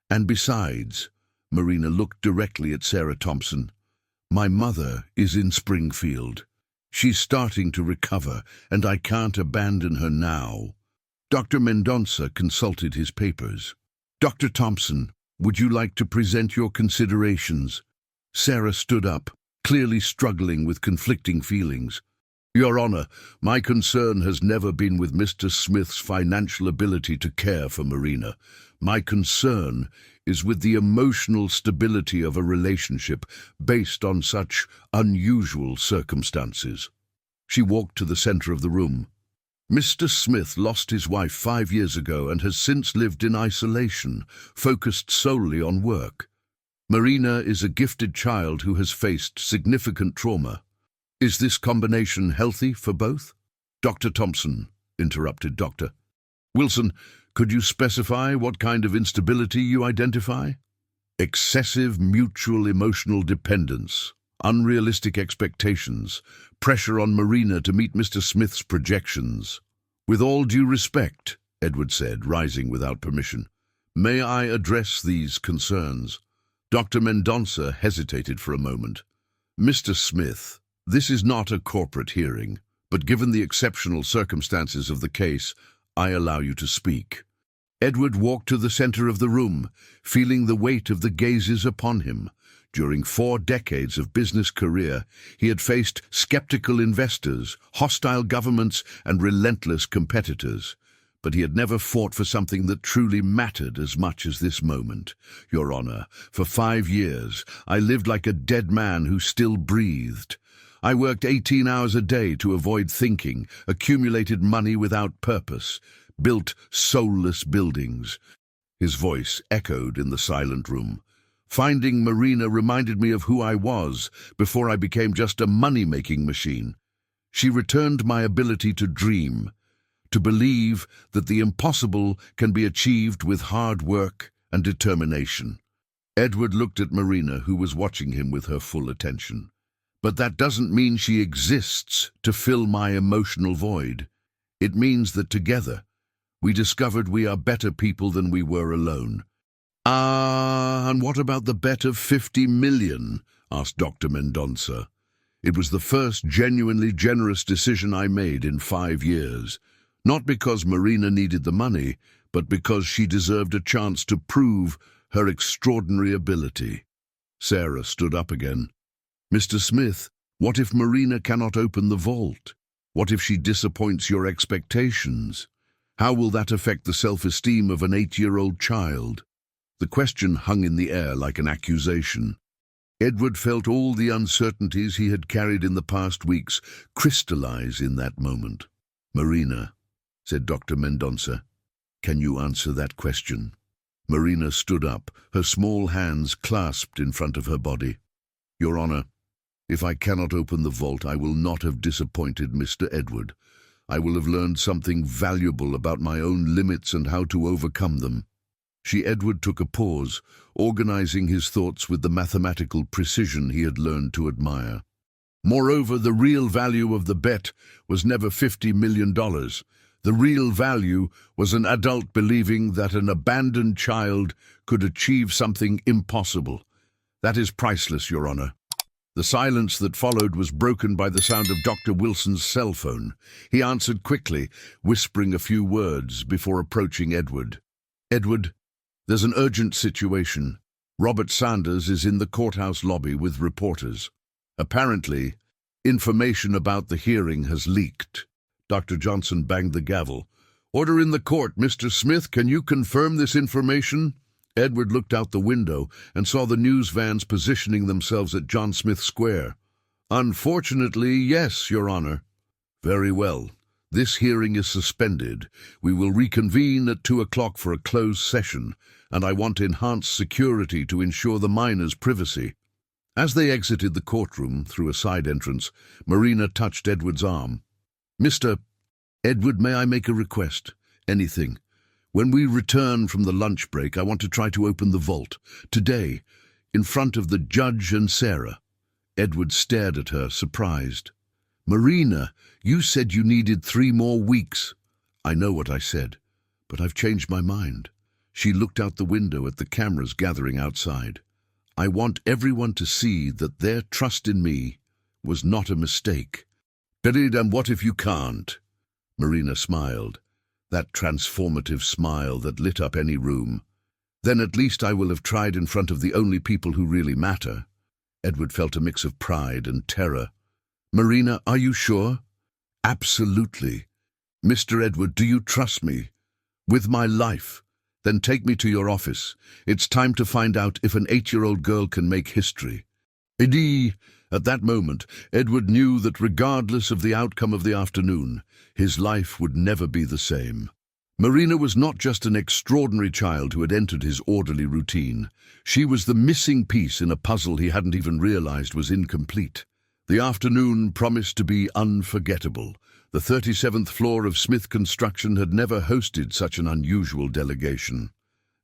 S1: "And besides," Marina looked directly at Sarah Thompson, "my mother is in Springfield. She's starting to recover, and I can't abandon her now." Dr. Mendonça consulted his papers. "Dr. Thompson, would you like to present your considerations?" Sarah stood up, clearly struggling with conflicting feelings. "Your Honor, my concern has never been with Mr. Smith's financial ability to care for Marina. My concern is with the emotional stability of a relationship based on such unusual circumstances." She walked to the center of the room. "Mr. Smith lost his wife 5 years ago and has since lived in isolation, focused solely on work. Marina is a gifted child who has faced significant trauma. Is this combination healthy for both?" "Dr. Thompson," interrupted Dr. Wilson, "could you specify what kind of instability you identify?" "Excessive mutual emotional dependence, unrealistic expectations, pressure on Marina to meet Mr. Smith's projections." "With all due respect," Edward said, rising without permission, "may I address these concerns?" Dr. Mendonça hesitated for a moment. "Mr. Smith, this is not a corporate hearing, but given the exceptional circumstances of the case, I allow you to speak." Edward walked to the center of the room, feeling the weight of the gazes upon him. During 4 decades of business career, he had faced skeptical investors, hostile governments, and relentless competitors. But he had never fought for something that truly mattered as much as this moment. "Your Honor, for 5 years, I lived like a dead man who still breathed. I worked 18 hours a day to avoid thinking, accumulated money without purpose, built soulless buildings." His voice echoed in the silent room. "Finding Marina reminded me of who I was before I became just a money-making machine. She returned my ability to dream, to believe that the impossible can be achieved with hard work and determination." Edward looked at Marina, who was watching him with her full attention. "But that doesn't mean she exists to fill my emotional void. It means that together, we discovered we are better people than we were alone." And what about the bet of 50 million?" asked Dr. Mendonça. "It was the first genuinely generous decision I made in 5 years. Not because Marina needed the money, but because she deserved a chance to prove her extraordinary ability." Sarah stood up again. "Mr. Smith, what if Marina cannot open the vault? What if she disappoints your expectations?" How will that affect the self-esteem of an 8-year-old child? The question hung in the air like an accusation. Edward felt all the uncertainties he had carried in the past weeks crystallize in that moment. "Marina," said Dr. Mendonça, "can you answer that question?" Marina stood up, her small hands clasped in front of her body. "Your Honor, if I cannot open the vault, I will not have disappointed Mr. Edward. I will have learned something valuable about my own limits and how to overcome them." Edward took a pause, organizing his thoughts with the mathematical precision he had learned to admire. "Moreover, the real value of the bet was never $50 million. The real value was an adult believing that an abandoned child could achieve something impossible. That is priceless, Your Honor." The silence that followed was broken by the sound of Dr. Wilson's cell phone. He answered quickly, whispering a few words before approaching Edward. "Edward, there's an urgent situation. Robert Sanders is in the courthouse lobby with reporters. Apparently, information about the hearing has leaked." Dr. Johnson banged the gavel. "Order in the court, Mr. Smith. Can you confirm this information?" Edward looked out the window and saw the news vans positioning themselves at John Smith Square. "Unfortunately, yes, Your Honor." "Very well. This hearing is suspended. We will reconvene at 2 o'clock for a closed session, and I want enhanced security to ensure the miners' privacy." As they exited the courtroom through a side entrance, Marina touched Edward's arm. "Mr. Edward, may I make a request? Anything. When we return from the lunch break, I want to try to open the vault. Today, in front of the judge and Sarah." Edward stared at her, surprised. "Marina, you said you needed 3 more weeks." "I know what I said, but I've changed my mind." She looked out the window at the cameras gathering outside. "I want everyone to see that their trust in me was not a mistake." "And what if you can't?" Marina smiled, that transformative smile that lit up any room. "Then at least I will have tried in front of the only people who really matter." Edward felt a mix of pride and terror. "Marina, are you sure?" "Absolutely." "Mr. Edward, do you trust me?" "With my life." "Then take me to your office. It's time to find out if an 8-year-old girl can make history." "Idi." At that moment, Edward knew that regardless of the outcome of the afternoon, his life would never be the same. Marina was not just an extraordinary child who had entered his orderly routine. She was the missing piece in a puzzle he hadn't even realized was incomplete. The afternoon promised to be unforgettable. The 37th floor of Smith Construction had never hosted such an unusual delegation.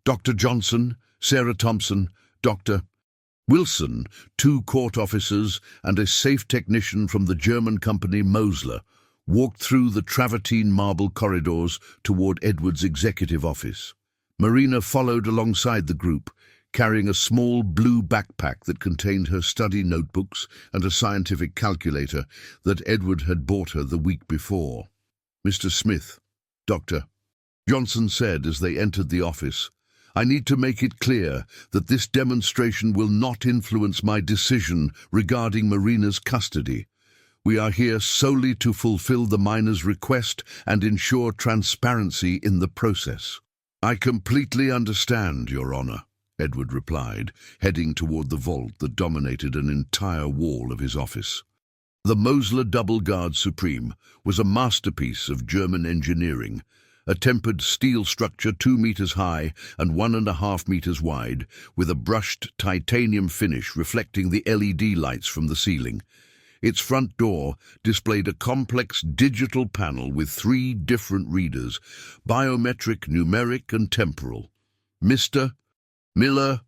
S1: Dr. Johnson, Sarah Thompson, Dr. Wilson, 2 court officers, and a safe technician from the German company Mosler walked through the travertine marble corridors toward Edward's executive office. Marina followed alongside the group, carrying a small blue backpack that contained her study notebooks and a scientific calculator that Edward had bought her the week before. "Mr. Smith," Dr. Johnson said as they entered the office, "I need to make it clear that this demonstration will not influence my decision regarding Marina's custody. We are here solely to fulfill the miner's request and ensure transparency in the process." "I completely understand, Your Honor," Edward replied, heading toward the vault that dominated an entire wall of his office. The Mosler Double Guard Supreme was a masterpiece of German engineering, a tempered steel structure 2 meters high and 1.5 meters wide, with a brushed titanium finish reflecting the LED lights from the ceiling. Its front door displayed a complex digital panel with 3 different readers, biometric, numeric, and temporal. "Mr. Miller,"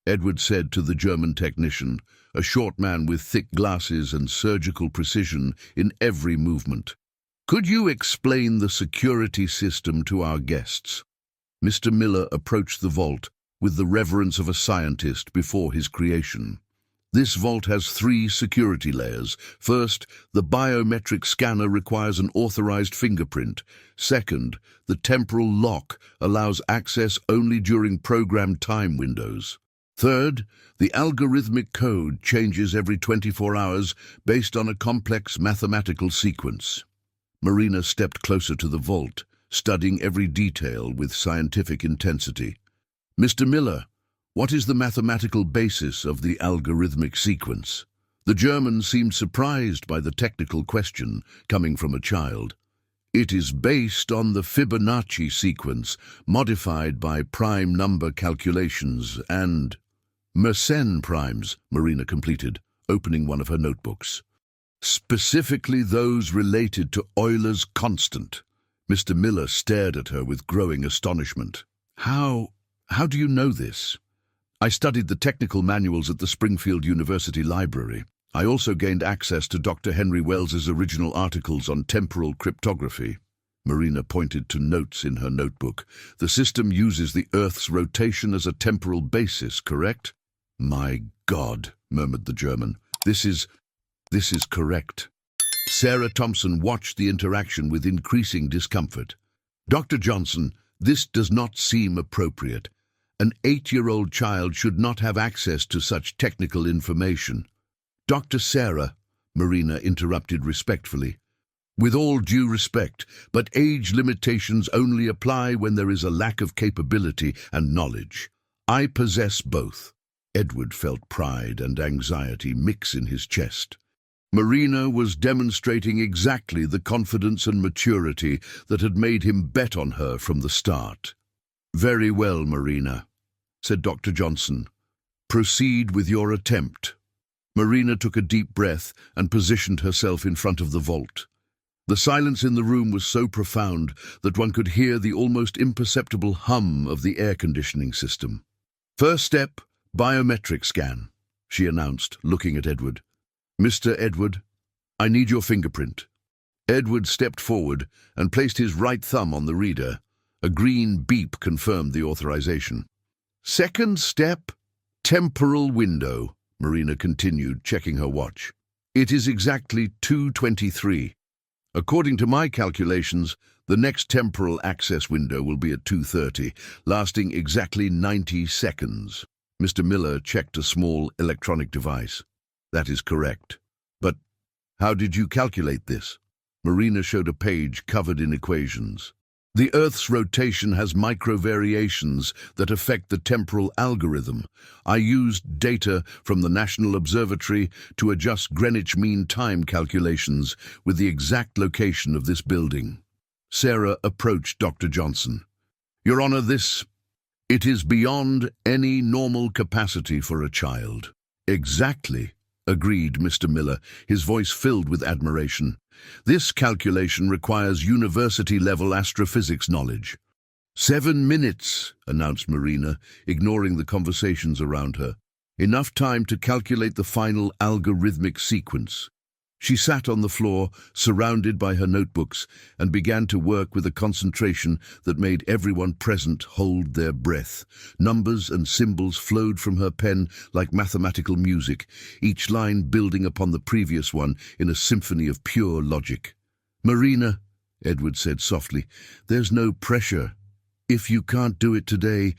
S1: Edward said to the German technician, a short man with thick glasses and surgical precision in every movement. "Could you explain the security system to our guests?" Mr. Miller approached the vault with the reverence of a scientist before his creation. This vault has 3 security layers. First, the biometric scanner requires an authorized fingerprint. Second, the temporal lock allows access only during programmed time windows. Third, the algorithmic code changes every 24 hours based on a complex mathematical sequence. Marina stepped closer to the vault, studying every detail with scientific intensity. "Mr. Miller, what is the mathematical basis of the algorithmic sequence?" The German seemed surprised by the technical question coming from a child. "It is based on the Fibonacci sequence, modified by prime number calculations and Mersenne primes," Marina completed, opening one of her notebooks. "Specifically those related to Euler's constant." Mr. Miller stared at her with growing astonishment. How do you know this?" "I studied the technical manuals at the Springfield University Library. I also gained access to Dr. Henry Wells's original articles on temporal cryptography." Marina pointed to notes in her notebook. "The system uses the Earth's rotation as a temporal basis, correct?" "My God," murmured the German. This is correct." Sarah Thompson watched the interaction with increasing discomfort. "Dr. Johnson, this does not seem appropriate. An 8-year-old child should not have access to such technical information." "Dr. Sarah," Marina interrupted respectfully, "with all due respect, but age limitations only apply when there is a lack of capability and knowledge. I possess both." Edward felt pride and anxiety mix in his chest. Marina was demonstrating exactly the confidence and maturity that had made him bet on her from the start. "Very well, Marina," said Dr. Johnson. "Proceed with your attempt." Marina took a deep breath and positioned herself in front of the vault. The silence in the room was so profound that one could hear the almost imperceptible hum of the air conditioning system. "First step, biometric scan," she announced, looking at Edward. "Mr. Edward, I need your fingerprint." Edward stepped forward and placed his right thumb on the reader. A green beep confirmed the authorization. "Second step, temporal window," Marina continued, checking her watch. "It is exactly 2:23. According to my calculations, the next temporal access window will be at 2:30, lasting exactly 90 seconds. Mr. Miller checked a small electronic device. "That is correct. But how did you calculate this?" Marina showed a page covered in equations. "The Earth's rotation has micro-variations that affect the temporal algorithm. I used data from the National Observatory to adjust Greenwich Mean Time calculations with the exact location of this building." Sarah approached Dr. Johnson. "Your Honor, it is beyond any normal capacity for a child." "Exactly," agreed Mr. Miller, his voice filled with admiration. "This calculation requires university-level astrophysics knowledge." 7 minutes, announced Marina, ignoring the conversations around her. "Enough time to calculate the final algorithmic sequence." She sat on the floor, surrounded by her notebooks, and began to work with a concentration that made everyone present hold their breath. Numbers and symbols flowed from her pen like mathematical music, each line building upon the previous one in a symphony of pure logic. "Marina," Edward said softly, "there's no pressure. If you can't do it today,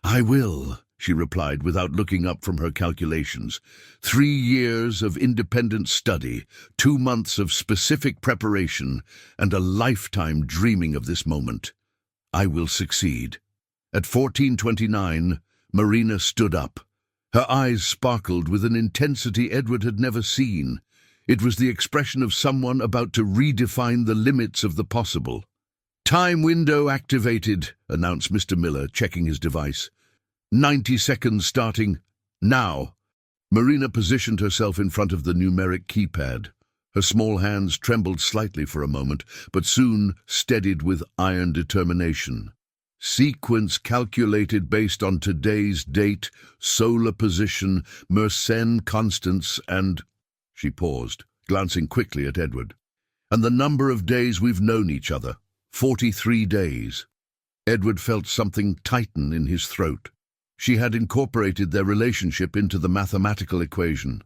S1: I will," she replied without looking up from her calculations. 3 years of independent study, 2 months of specific preparation, and a lifetime dreaming of this moment. I will succeed. At 14:29, Marina stood up. Her eyes sparkled with an intensity Edward had never seen. It was the expression of someone about to redefine the limits of the possible. "Time window activated," announced Mr. Miller, checking his device. 90 seconds starting now." Marina positioned herself in front of the numeric keypad. Her small hands trembled slightly for a moment, but soon steadied with iron determination. "Sequence calculated based on today's date, solar position, Mersenne constants, and—" She paused, glancing quickly at Edward. "And the number of days we've known each other, 43 days. Edward felt something tighten in his throat. She had incorporated their relationship into the mathematical equation.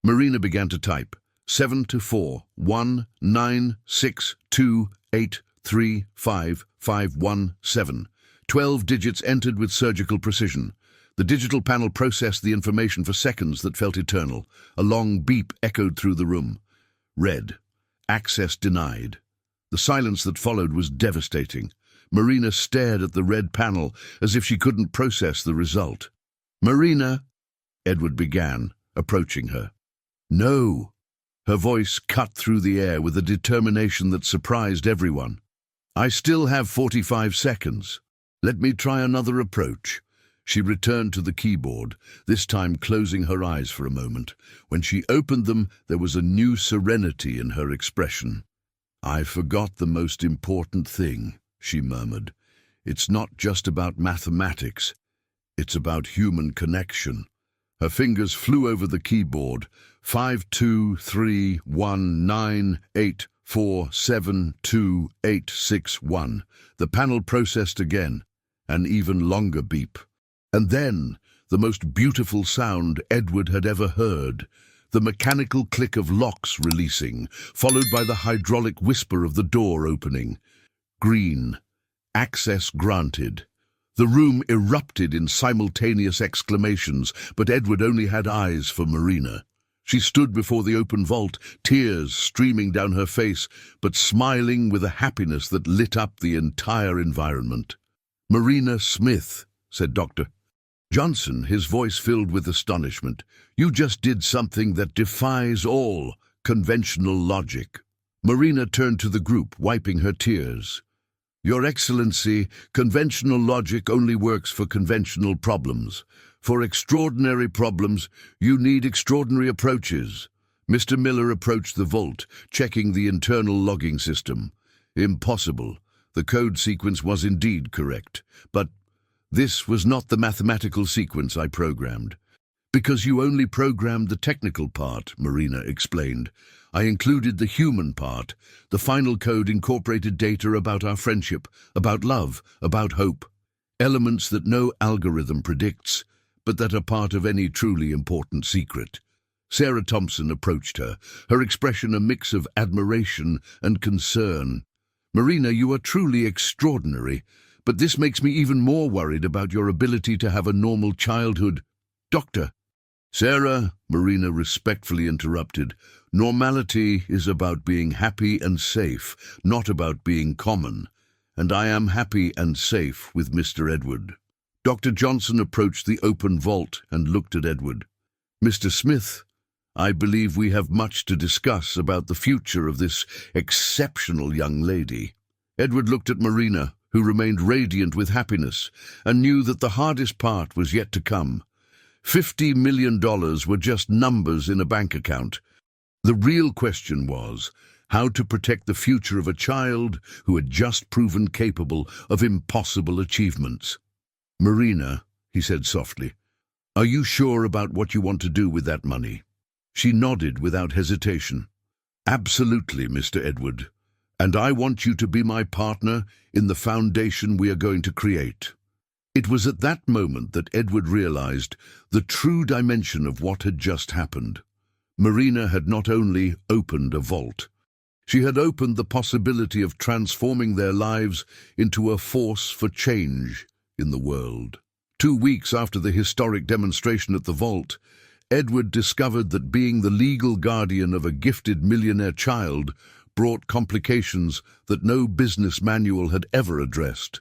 S1: Marina began to type. 7 to 4, 1, 9, 6, 2, 8, 3, 5, 5, 1, 7. 12 digits entered with surgical precision. The digital panel processed the information for seconds that felt eternal. A long beep echoed through the room. Red. Access denied. The silence that followed was devastating. Marina stared at the red panel as if she couldn't process the result. "Marina," Edward began, approaching her. "No." Her voice cut through the air with a determination that surprised everyone. "I still have 45 seconds. Let me try another approach." She returned to the keyboard, this time closing her eyes for a moment. When she opened them, there was a new serenity in her expression. "I forgot the most important thing," she murmured. "It's not just about mathematics. It's about human connection." Her fingers flew over the keyboard. 5231984728861. The panel processed again, an even longer beep. And then, the most beautiful sound Edward had ever heard, the mechanical click of locks releasing, followed by the hydraulic whisper of the door opening. Green. Access granted. The room erupted in simultaneous exclamations, but Edward only had eyes for Marina. She stood before the open vault, tears streaming down her face, but smiling with a happiness that lit up the entire environment. "Marina Smith," said Dr. Johnson, his voice filled with astonishment. "You just did something that defies all conventional logic." Marina turned to the group, wiping her tears. "Your Excellency, conventional logic only works for conventional problems. For extraordinary problems, you need extraordinary approaches." Mr. Miller approached the vault, checking the internal logging system. Impossible. The code sequence was indeed correct, but this was not the mathematical sequence I programmed. "Because you only programmed the technical part," Marina explained. "I included the human part. The final code incorporated data about our friendship, about love, about hope. Elements that no algorithm predicts, but that are part of any truly important secret." Sarah Thompson approached her, her expression a mix of admiration and concern. "Marina, you are truly extraordinary. But this makes me even more worried about your ability to have a normal childhood." "Doctor." "Sarah," Marina respectfully interrupted, "normality is about being happy and safe, not about being common. And I am happy and safe with Mr. Edward." Dr. Johnson approached the open vault and looked at Edward. "Mr. Smith, I believe we have much to discuss about the future of this exceptional young lady." Edward looked at Marina, who remained radiant with happiness, and knew that the hardest part was yet to come. $50 million were just numbers in a bank account. The real question was how to protect the future of a child who had just proven capable of impossible achievements. "Marina," he said softly, "are you sure about what you want to do with that money?" She nodded without hesitation. "Absolutely, Mr. Edward. And I want you to be my partner in the foundation we are going to create." It was at that moment that Edward realized the true dimension of what had just happened. Marina had not only opened a vault, she had opened the possibility of transforming their lives into a force for change in the world. 2 weeks after the historic demonstration at the vault, Edward discovered that being the legal guardian of a gifted millionaire child brought complications that no business manual had ever addressed.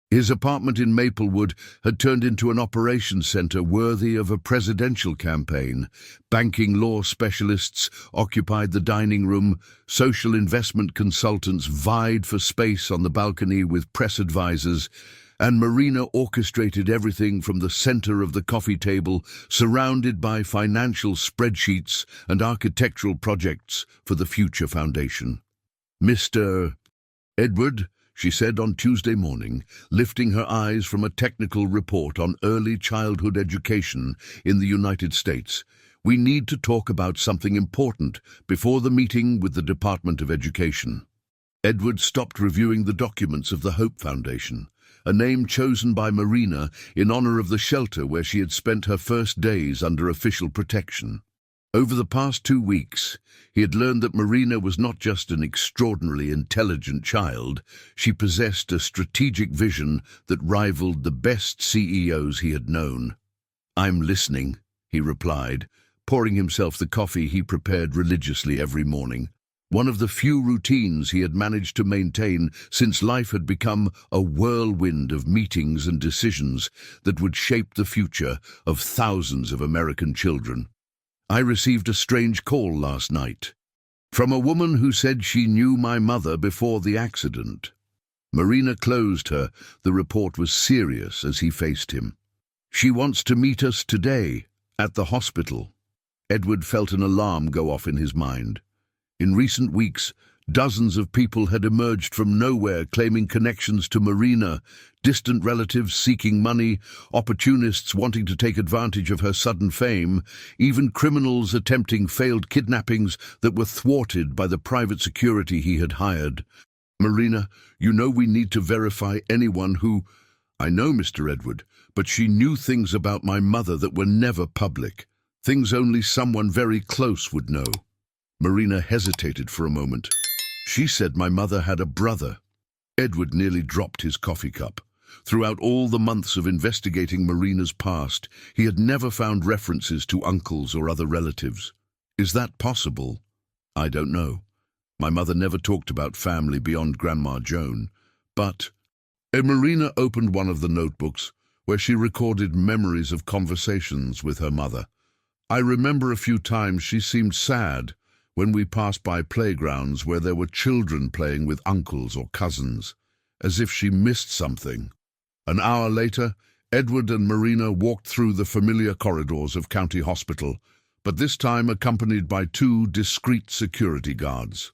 S1: His apartment in Maplewood had turned into an operations center worthy of a presidential campaign. Banking law specialists occupied the dining room, social investment consultants vied for space on the balcony with press advisors, and Marina orchestrated everything from the center of the coffee table, surrounded by financial spreadsheets and architectural projects for the future foundation. "Mr. Edward," she said on Tuesday morning, lifting her eyes from a technical report on early childhood education in the United States, "we need to talk about something important before the meeting with the Department of Education." Edward stopped reviewing the documents of the Hope Foundation, a name chosen by Marina in honor of the shelter where she had spent her first days under official protection. Over the past 2 weeks, he had learned that Marina was not just an extraordinarily intelligent child, she possessed a strategic vision that rivaled the best CEOs he had known. "I'm listening," he replied, pouring himself the coffee he prepared religiously every morning. one of the few routines he had managed to maintain since life had become a whirlwind of meetings and decisions that would shape the future of thousands of American children. I received a strange call last night from a woman who said she knew my mother before the accident. Marina closed her. The report was serious as he faced him. She wants to meet us today, at the hospital. Edward felt an alarm go off in his mind. In recent weeks, dozens of people had emerged from nowhere claiming connections to Marina, distant relatives seeking money, opportunists wanting to take advantage of her sudden fame, even criminals attempting failed kidnappings that were thwarted by the private security he had hired. Marina, you know we need to verify anyone who... I know, Mr. Edward, but she knew things about my mother that were never public. Things only someone very close would know. Marina hesitated for a moment. She said my mother had a brother. Edward nearly dropped his coffee cup. Throughout all the months of investigating Marina's past, he had never found references to uncles or other relatives. Is that possible? I don't know. My mother never talked about family beyond Grandma Joan. But... Marina opened one of the notebooks where she recorded memories of conversations with her mother. I remember a few times she seemed sad when we passed by playgrounds where there were children playing with uncles or cousins, as if she missed something. An hour later, Edward and Marina walked through the familiar corridors of County Hospital, but this time accompanied by two discreet security guards.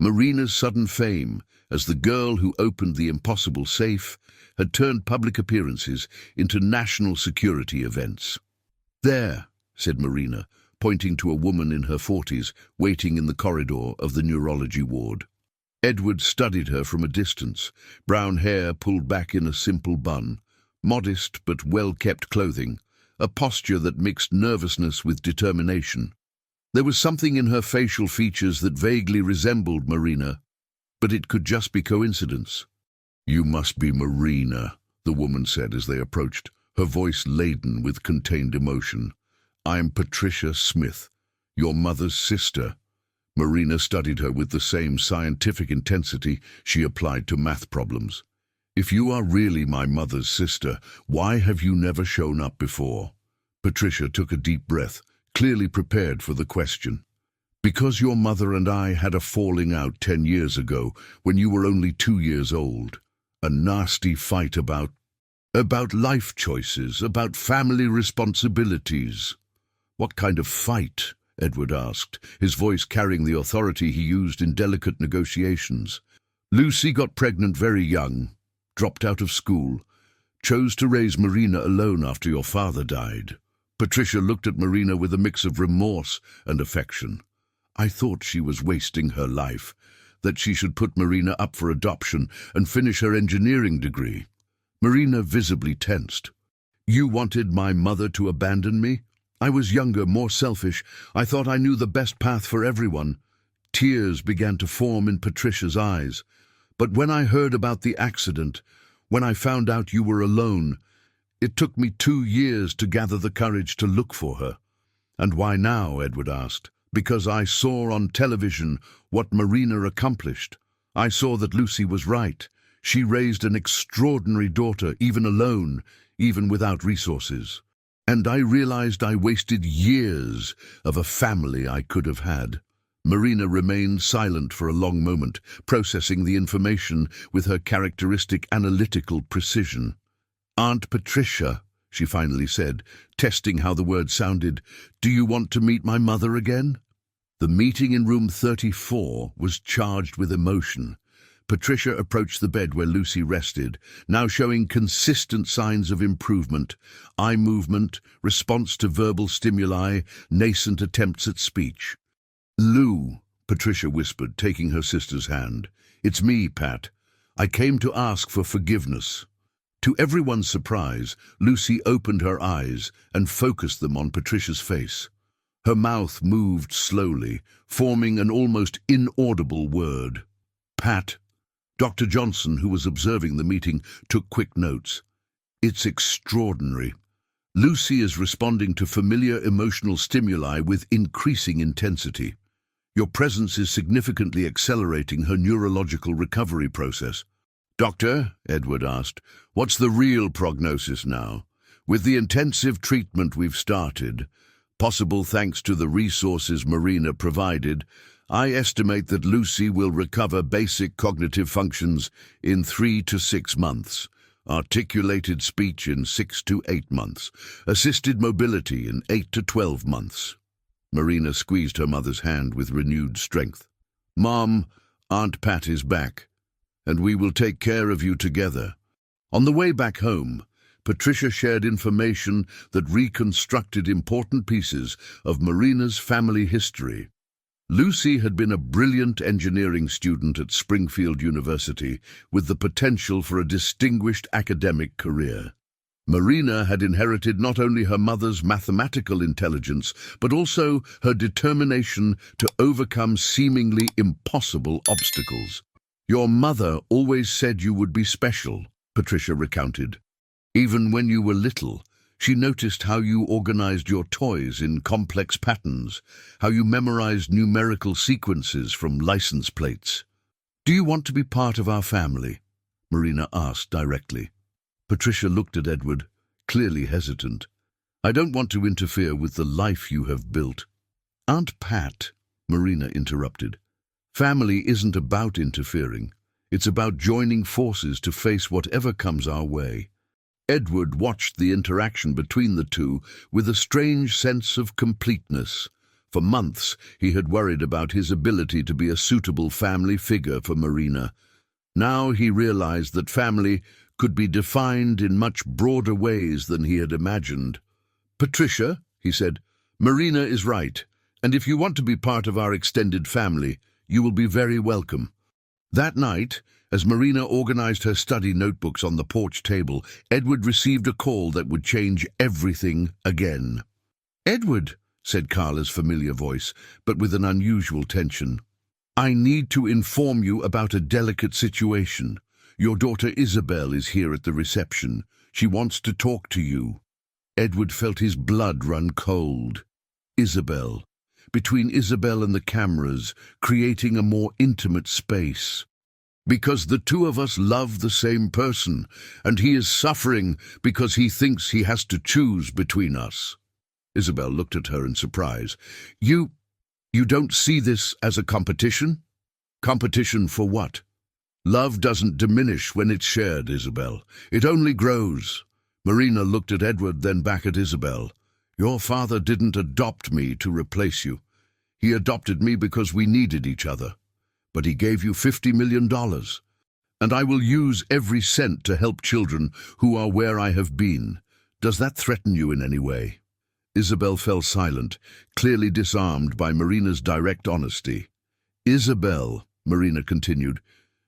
S1: Marina's sudden fame as the girl who opened the impossible safe had turned public appearances into national security events. "There," said Marina, pointing to a woman in her 40s waiting in the corridor of the neurology ward. Edward studied her from a distance, brown hair pulled back in a simple bun, modest but well-kept clothing, a posture that mixed nervousness with determination. There was something in her facial features that vaguely resembled Marina, but it could just be coincidence. "You must be Marina," the woman said as they approached, her voice laden with contained emotion. "I'm Patricia Smith, your mother's sister." Marina studied her with the same scientific intensity she applied to math problems. "If you are really my mother's sister, why have you never shown up before?" Patricia took a deep breath, clearly prepared for the question. "Because your mother and I had a falling out 10 years ago when you were only 2 years old. A nasty fight about life choices, about family responsibilities." "What kind of fight?" Edward asked, his voice carrying the authority he used in delicate negotiations. "Lucy got pregnant very young, dropped out of school, chose to raise Marina alone after your father died." Patricia looked at Marina with a mix of remorse and affection. "I thought she was wasting her life, that she should put Marina up for adoption and finish her engineering degree." Marina visibly tensed. "You wanted my mother to abandon me? I was younger, more selfish. I thought I knew the best path for everyone." Tears began to form in Patricia's eyes. "But when I heard about the accident, when I found out you were alone, it took me 2 years to gather the courage to look for her." "And why now?" Edward asked. "Because I saw on television what Marina accomplished. I saw that Lucy was right. She raised an extraordinary daughter, even alone, even without resources. And I realized I wasted years of a family I could have had." Marina remained silent for a long moment, processing the information with her characteristic analytical precision. "Aunt Patricia," she finally said, testing how the word sounded, "do you want to meet my mother again?" The meeting in room 34 was charged with emotion. Patricia approached the bed where Lucy rested, now showing consistent signs of improvement: eye movement, response to verbal stimuli, nascent attempts at speech. "Lou," Patricia whispered, taking her sister's hand. "It's me, Pat. I came to ask for forgiveness." To everyone's surprise, Lucy opened her eyes and focused them on Patricia's face. Her mouth moved slowly, forming an almost inaudible word. "Pat." Dr. Johnson, who was observing the meeting, took quick notes. "It's extraordinary. Lucy is responding to familiar emotional stimuli with increasing intensity. Your presence is significantly accelerating her neurological recovery process. Doctor, Edward asked, what's the real prognosis now? With the intensive treatment we've started, possible thanks to the resources Marina provided, I estimate that Lucy will recover basic cognitive functions in 3 to 6 months, articulated speech in 6 to 8 months, assisted mobility in 8 to 12 months. Marina squeezed her mother's hand with renewed strength. Mom, Aunt Pat is back, and we will take care of you together. On the way back home, Patricia shared information that reconstructed important pieces of Marina's family history. Lucy had been a brilliant engineering student at Springfield University with the potential for a distinguished academic career. Marina had inherited not only her mother's mathematical intelligence, but also her determination to overcome seemingly impossible obstacles. Your mother always said you would be special, Patricia recounted. Even when you were little, she noticed how you organized your toys in complex patterns, how you memorized numerical sequences from license plates. Do you want to be part of our family? Marina asked directly. Patricia looked at Edward, clearly hesitant. I don't want to interfere with the life you have built. Aunt Pat, Marina interrupted. Family isn't about interfering. It's about joining forces to face whatever comes our way. Edward watched the interaction between the two with a strange sense of completeness. For months, he had worried about his ability to be a suitable family figure for Marina. Now he realized that family could be defined in much broader ways than he had imagined. Patricia, he said, Marina is right, and if you want to be part of our extended family, you will be very welcome. That night, as Marina organized her study notebooks on the porch table, Edward received a call that would change everything again. Edward, said Carla's familiar voice, but with an unusual tension. I need to inform you about a delicate situation. Your daughter Isabel is here at the reception. She wants to talk to you. Edward felt his blood run cold. Isabel. Between Isabel and the cameras, creating a more intimate space. Because the two of us love the same person, and he is suffering because he thinks he has to choose between us. Isabel looked at her in surprise. You don't see this as a competition? Competition for what? Love doesn't diminish when it's shared, Isabel. It only grows. Marina looked at Edward, then back at Isabel. Your father didn't adopt me to replace you. He adopted me because we needed each other. But he gave you $50 million. And I will use every cent to help children who are where I have been. Does that threaten you in any way? Isabel fell silent, clearly disarmed by Marina's direct honesty. Isabel, Marina continued,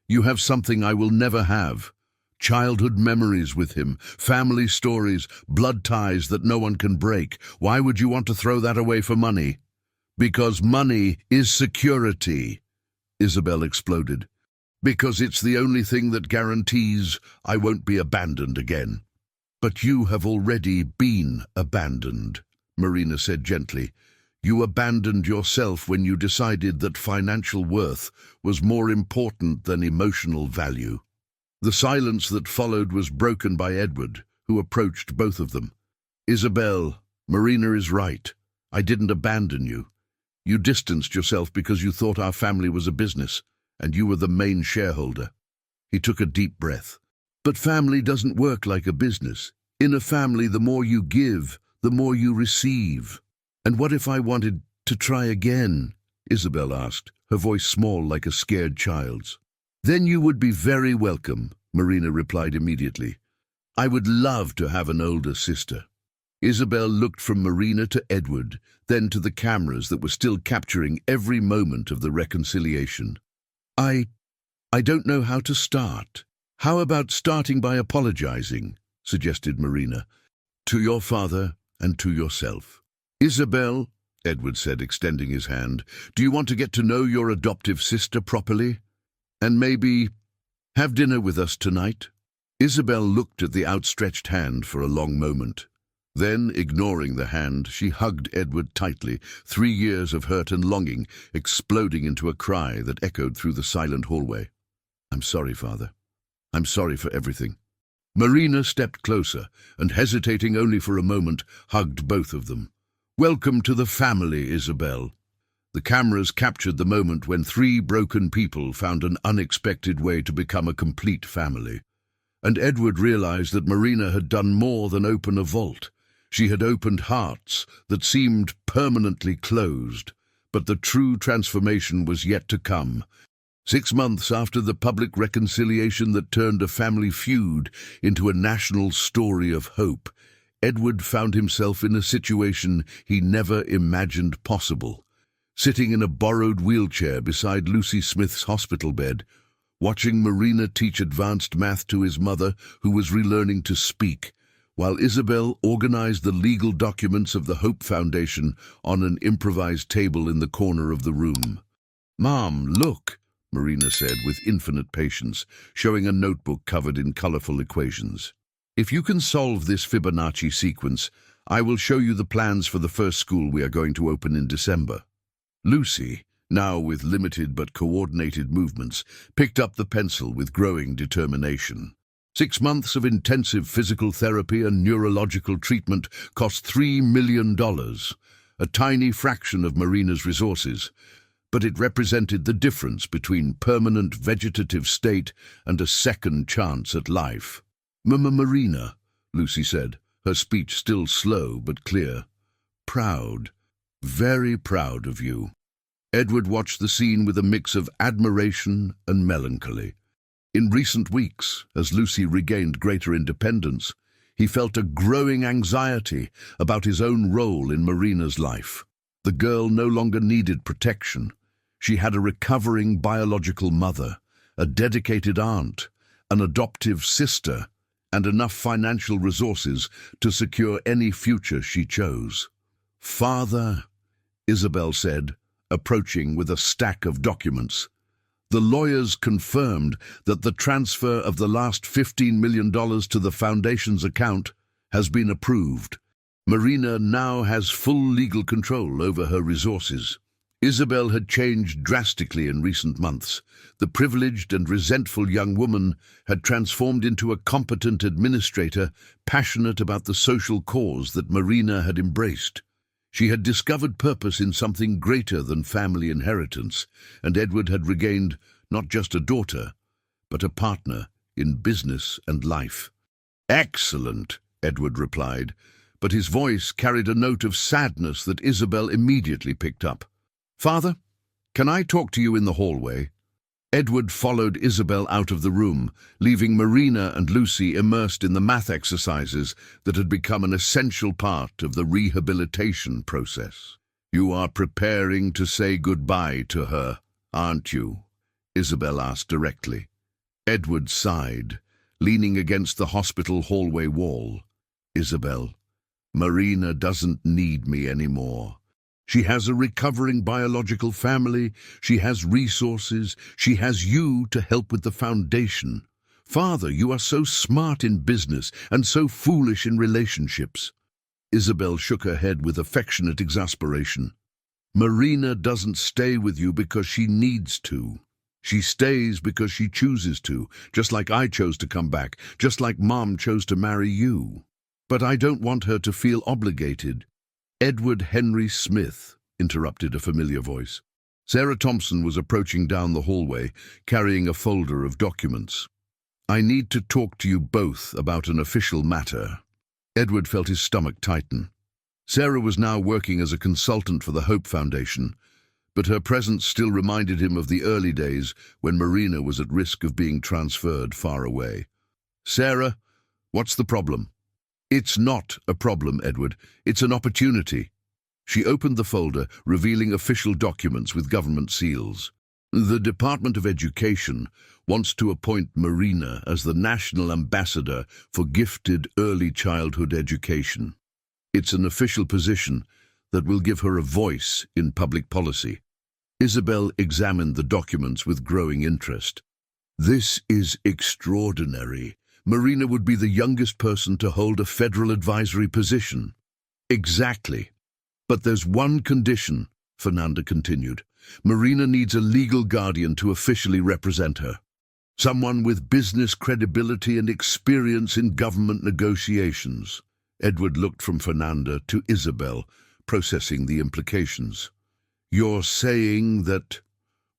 S1: you have something I will never have. Childhood memories with him, family stories, blood ties that no one can break. Why would you want to throw that away for money? Because money is security, Isabel exploded. Because it's the only thing that guarantees I won't be abandoned again. But you have already been abandoned, Marina said gently. You abandoned yourself when you decided that financial worth was more important than emotional value. The silence that followed was broken by Edward, who approached both of them. Isabel, Marina is right. I didn't abandon you. You distanced yourself because you thought our family was a business, and you were the main shareholder. He took a deep breath. But family doesn't work like a business. In a family, the more you give, the more you receive. And what if I wanted to try again? Isabel asked, her voice small like a scared child's. Then you would be very welcome, Marina replied immediately. I would love to have an older sister. Isabel looked from Marina to Edward, then to the cameras that were still capturing every moment of the reconciliation. I don't know how to start. How about starting by apologizing, suggested Marina, to your father and to yourself. Isabel, Edward said, extending his hand, do you want to get to know your adoptive sister properly? And maybe have dinner with us tonight? Isabel looked at the outstretched hand for a long moment. Then, ignoring the hand, she hugged Edward tightly, 3 years of hurt and longing exploding into a cry that echoed through the silent hallway. "I'm sorry, Father. I'm sorry for everything." Marina stepped closer and, hesitating only for a moment, hugged both of them. "Welcome to the family, Isabel." The cameras captured the moment when 3 broken people found an unexpected way to become a complete family. And Edward realized that Marina had done more than open a vault. She had opened hearts that seemed permanently closed, but the true transformation was yet to come. 6 months after the public reconciliation that turned a family feud into a national story of hope, Edward found himself in a situation he never imagined possible. Sitting in a borrowed wheelchair beside Lucy Smith's hospital bed, watching Marina teach advanced math to his mother, who was relearning to speak, while Isabel organized the legal documents of the Hope Foundation on an improvised table in the corner of the room. "Mom, look," Marina said with infinite patience, showing a notebook covered in colorful equations. "If you can solve this Fibonacci sequence, I will show you the plans for the first school we are going to open in December." Lucy, now with limited but coordinated movements, picked up the pencil with growing determination. 6 months of intensive physical therapy and neurological treatment cost $3 million, a tiny fraction of Marina's resources, but it represented the difference between permanent vegetative state and a second chance at life. "Marina," Lucy said, her speech still slow but clear. "Proud, very proud of you." Edward watched the scene with a mix of admiration and melancholy. In recent weeks, as Lucy regained greater independence, he felt a growing anxiety about his own role in Marina's life. The girl no longer needed protection. She had a recovering biological mother, a dedicated aunt, an adoptive sister, and enough financial resources to secure any future she chose. "Father," Isabel said, approaching with a stack of documents. The lawyers confirmed that the transfer of the last $15 million to the foundation's account has been approved. Marina now has full legal control over her resources. Isabel had changed drastically in recent months. The privileged and resentful young woman had transformed into a competent administrator, passionate about the social cause that Marina had embraced. She had discovered purpose in something greater than family inheritance, and Edward had regained not just a daughter, but a partner in business and life. "Excellent," Edward replied, but his voice carried a note of sadness that Isabel immediately picked up. "Father, can I talk to you in the hallway?" Edward followed Isabel out of the room, leaving Marina and Lucy immersed in the math exercises that had become an essential part of the rehabilitation process. "You are preparing to say goodbye to her, aren't you?" Isabel asked directly. Edward sighed, leaning against the hospital hallway wall. "Isabel, Marina doesn't need me anymore. She has a recovering biological family, she has resources, she has you to help with the foundation. Father, you are so smart in business and so foolish in relationships." Isabel shook her head with affectionate exasperation. "Marina doesn't stay with you because she needs to. She stays because she chooses to, just like I chose to come back, just like Mom chose to marry you. But I don't want her to feel obligated." "Edward Henry Smith," interrupted a familiar voice. Sarah Thompson was approaching down the hallway, carrying a folder of documents. "I need to talk to you both about an official matter." Edward felt his stomach tighten. Sarah was now working as a consultant for the Hope Foundation, but her presence still reminded him of the early days when Marina was at risk of being transferred far away. "Sarah, what's the problem?" "It's not a problem, Edward. It's an opportunity." She opened the folder, revealing official documents with government seals. "The Department of Education wants to appoint Marina as the National Ambassador for Gifted Early Childhood Education. It's an official position that will give her a voice in public policy." Isabel examined the documents with growing interest. "This is extraordinary," Marina would be the youngest person to hold a federal advisory position. Exactly. But there's one condition, Fernanda continued. Marina needs a legal guardian to officially represent her. Someone with business credibility and experience in government negotiations. Edward looked from Fernanda to Isabel, processing the implications. We're saying that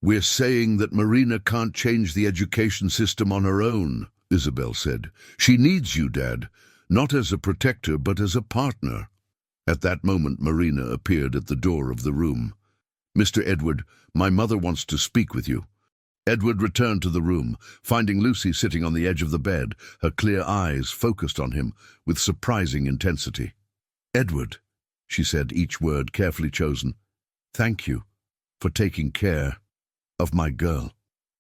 S1: Marina can't change the education system on her own, Isabel said. She needs you, Dad, not as a protector but as a partner. At that moment, Marina appeared at the door of the room. Mr. Edward, my mother wants to speak with you. Edward returned to the room, finding Lucy sitting on the edge of the bed, her clear eyes focused on him with surprising intensity. Edward, she said, each word carefully chosen, thank you for taking care of my girl.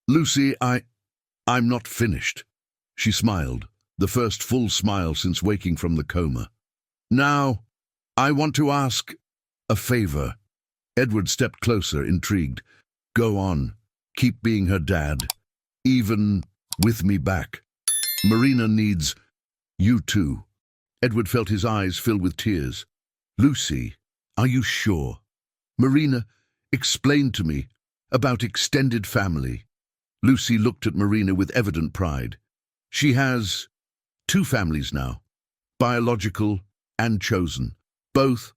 S1: Lucy, I'm not finished. She smiled, the first full smile since waking from the coma. Now, I want to ask a favor. Edward stepped closer, intrigued. Go on. Keep being her dad, even with me back. Marina needs you too. Edward felt his eyes fill with tears. Lucy, are you sure? Marina, explain to me about extended family. Lucy looked at Marina with evident pride. She has 2 families now, biological and chosen. Both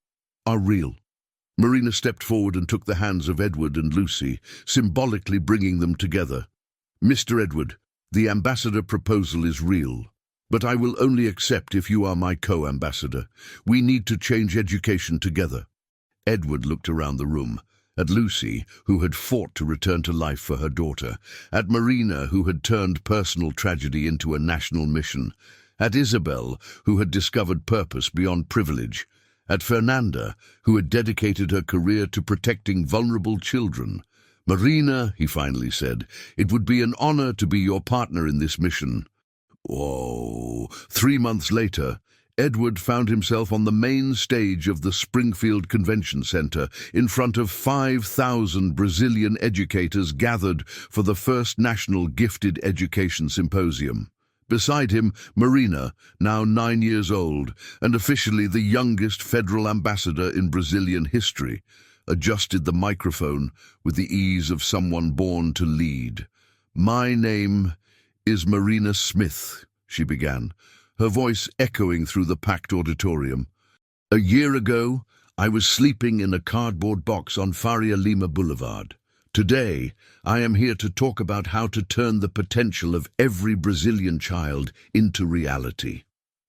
S1: are real. Marina stepped forward and took the hands of Edward and Lucy, symbolically bringing them together. Mr. Edward, the ambassador proposal is real, but I will only accept if you are my co-ambassador. We need to change education together. Edward looked around the room, at Lucy, who had fought to return to life for her daughter, at Marina, who had turned personal tragedy into a national mission, at Isabel, who had discovered purpose beyond privilege, at Fernanda, who had dedicated her career to protecting vulnerable children. Marina, he finally said, it would be an honor to be your partner in this mission. Whoa. 3 months later, Edward found himself on the main stage of the Springfield Convention Center in front of 5,000 Brazilian educators gathered for the first National Gifted Education Symposium. Beside him, Marina, now 9 years old, and officially the youngest federal ambassador in Brazilian history, adjusted the microphone with the ease of someone born to lead. My name is Marina Smith, she began, her voice echoing through the packed auditorium. A year ago, I was sleeping in a cardboard box on Faria Lima Boulevard. Today, I am here to talk about how to turn the potential of every Brazilian child into reality.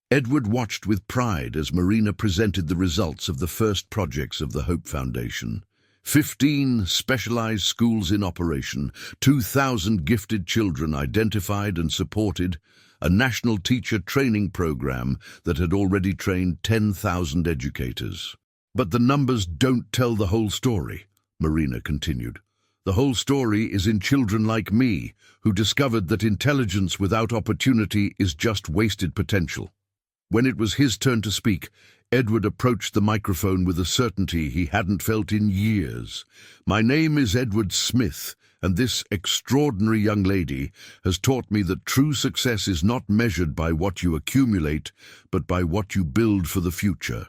S1: Edward watched with pride as Marina presented the results of the first projects of the Hope Foundation. 15 specialized schools in operation, 2,000 gifted children identified and supported, a national teacher training program that had already trained 10,000 educators. But the numbers don't tell the whole story, Marina continued. The whole story is in children like me, who discovered that intelligence without opportunity is just wasted potential. When it was his turn to speak, Edward approached the microphone with a certainty he hadn't felt in years. My name is Edward Smith, and this extraordinary young lady has taught me that true success is not measured by what you accumulate, but by what you build for the future.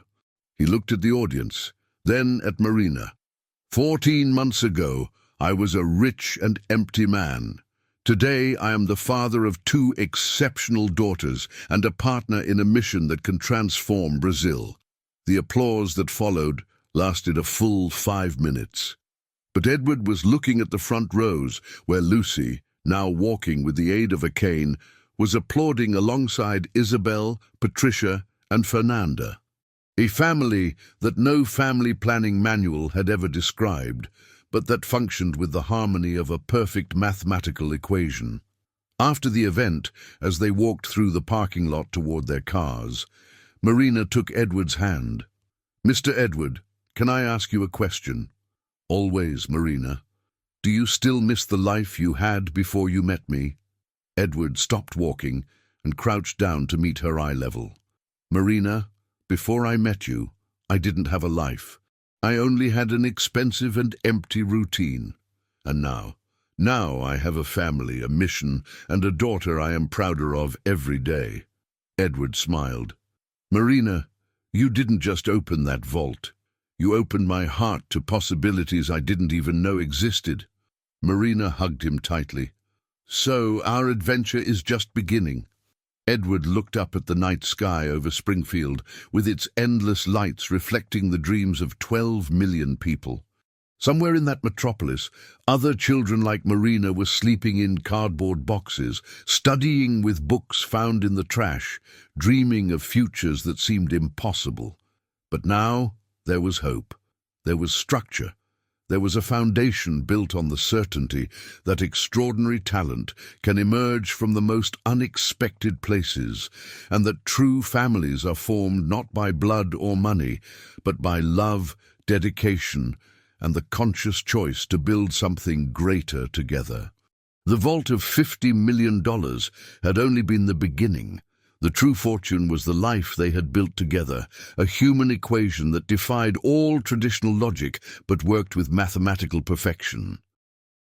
S1: He looked at the audience, then at Marina. 14 months ago, I was a rich and empty man. Today, I am the father of 2 exceptional daughters and a partner in a mission that can transform Brazil. The applause that followed lasted a full 5 minutes. But Edward was looking at the front rows, where Lucy, now walking with the aid of a cane, was applauding alongside Isabel, Patricia, and Fernanda. A family that no family planning manual had ever described, but that functioned with the harmony of a perfect mathematical equation. After the event, as they walked through the parking lot toward their cars, Marina took Edward's hand. Mr. Edward, can I ask you a question? Always, Marina. Do you still miss the life you had before you met me? Edward stopped walking and crouched down to meet her eye level. Marina, before I met you, I didn't have a life. I only had an expensive and empty routine. And now, Now I have a family, a mission, and a daughter I am prouder of every day." Edward smiled. "Marina, you didn't just open that vault. You opened my heart to possibilities I didn't even know existed." Marina hugged him tightly. "So our adventure is just beginning." Edward looked up at the night sky over Springfield, with its endless lights reflecting the dreams of 12 million people. Somewhere in that metropolis, other children like Marina were sleeping in cardboard boxes, studying with books found in the trash, dreaming of futures that seemed impossible. But now there was hope. There was structure. There was a foundation built on the certainty that extraordinary talent can emerge from the most unexpected places, and that true families are formed not by blood or money, but by love, dedication, and the conscious choice to build something greater together. The vault of $50 million had only been the beginning. The true fortune was the life they had built together, a human equation that defied all traditional logic but worked with mathematical perfection.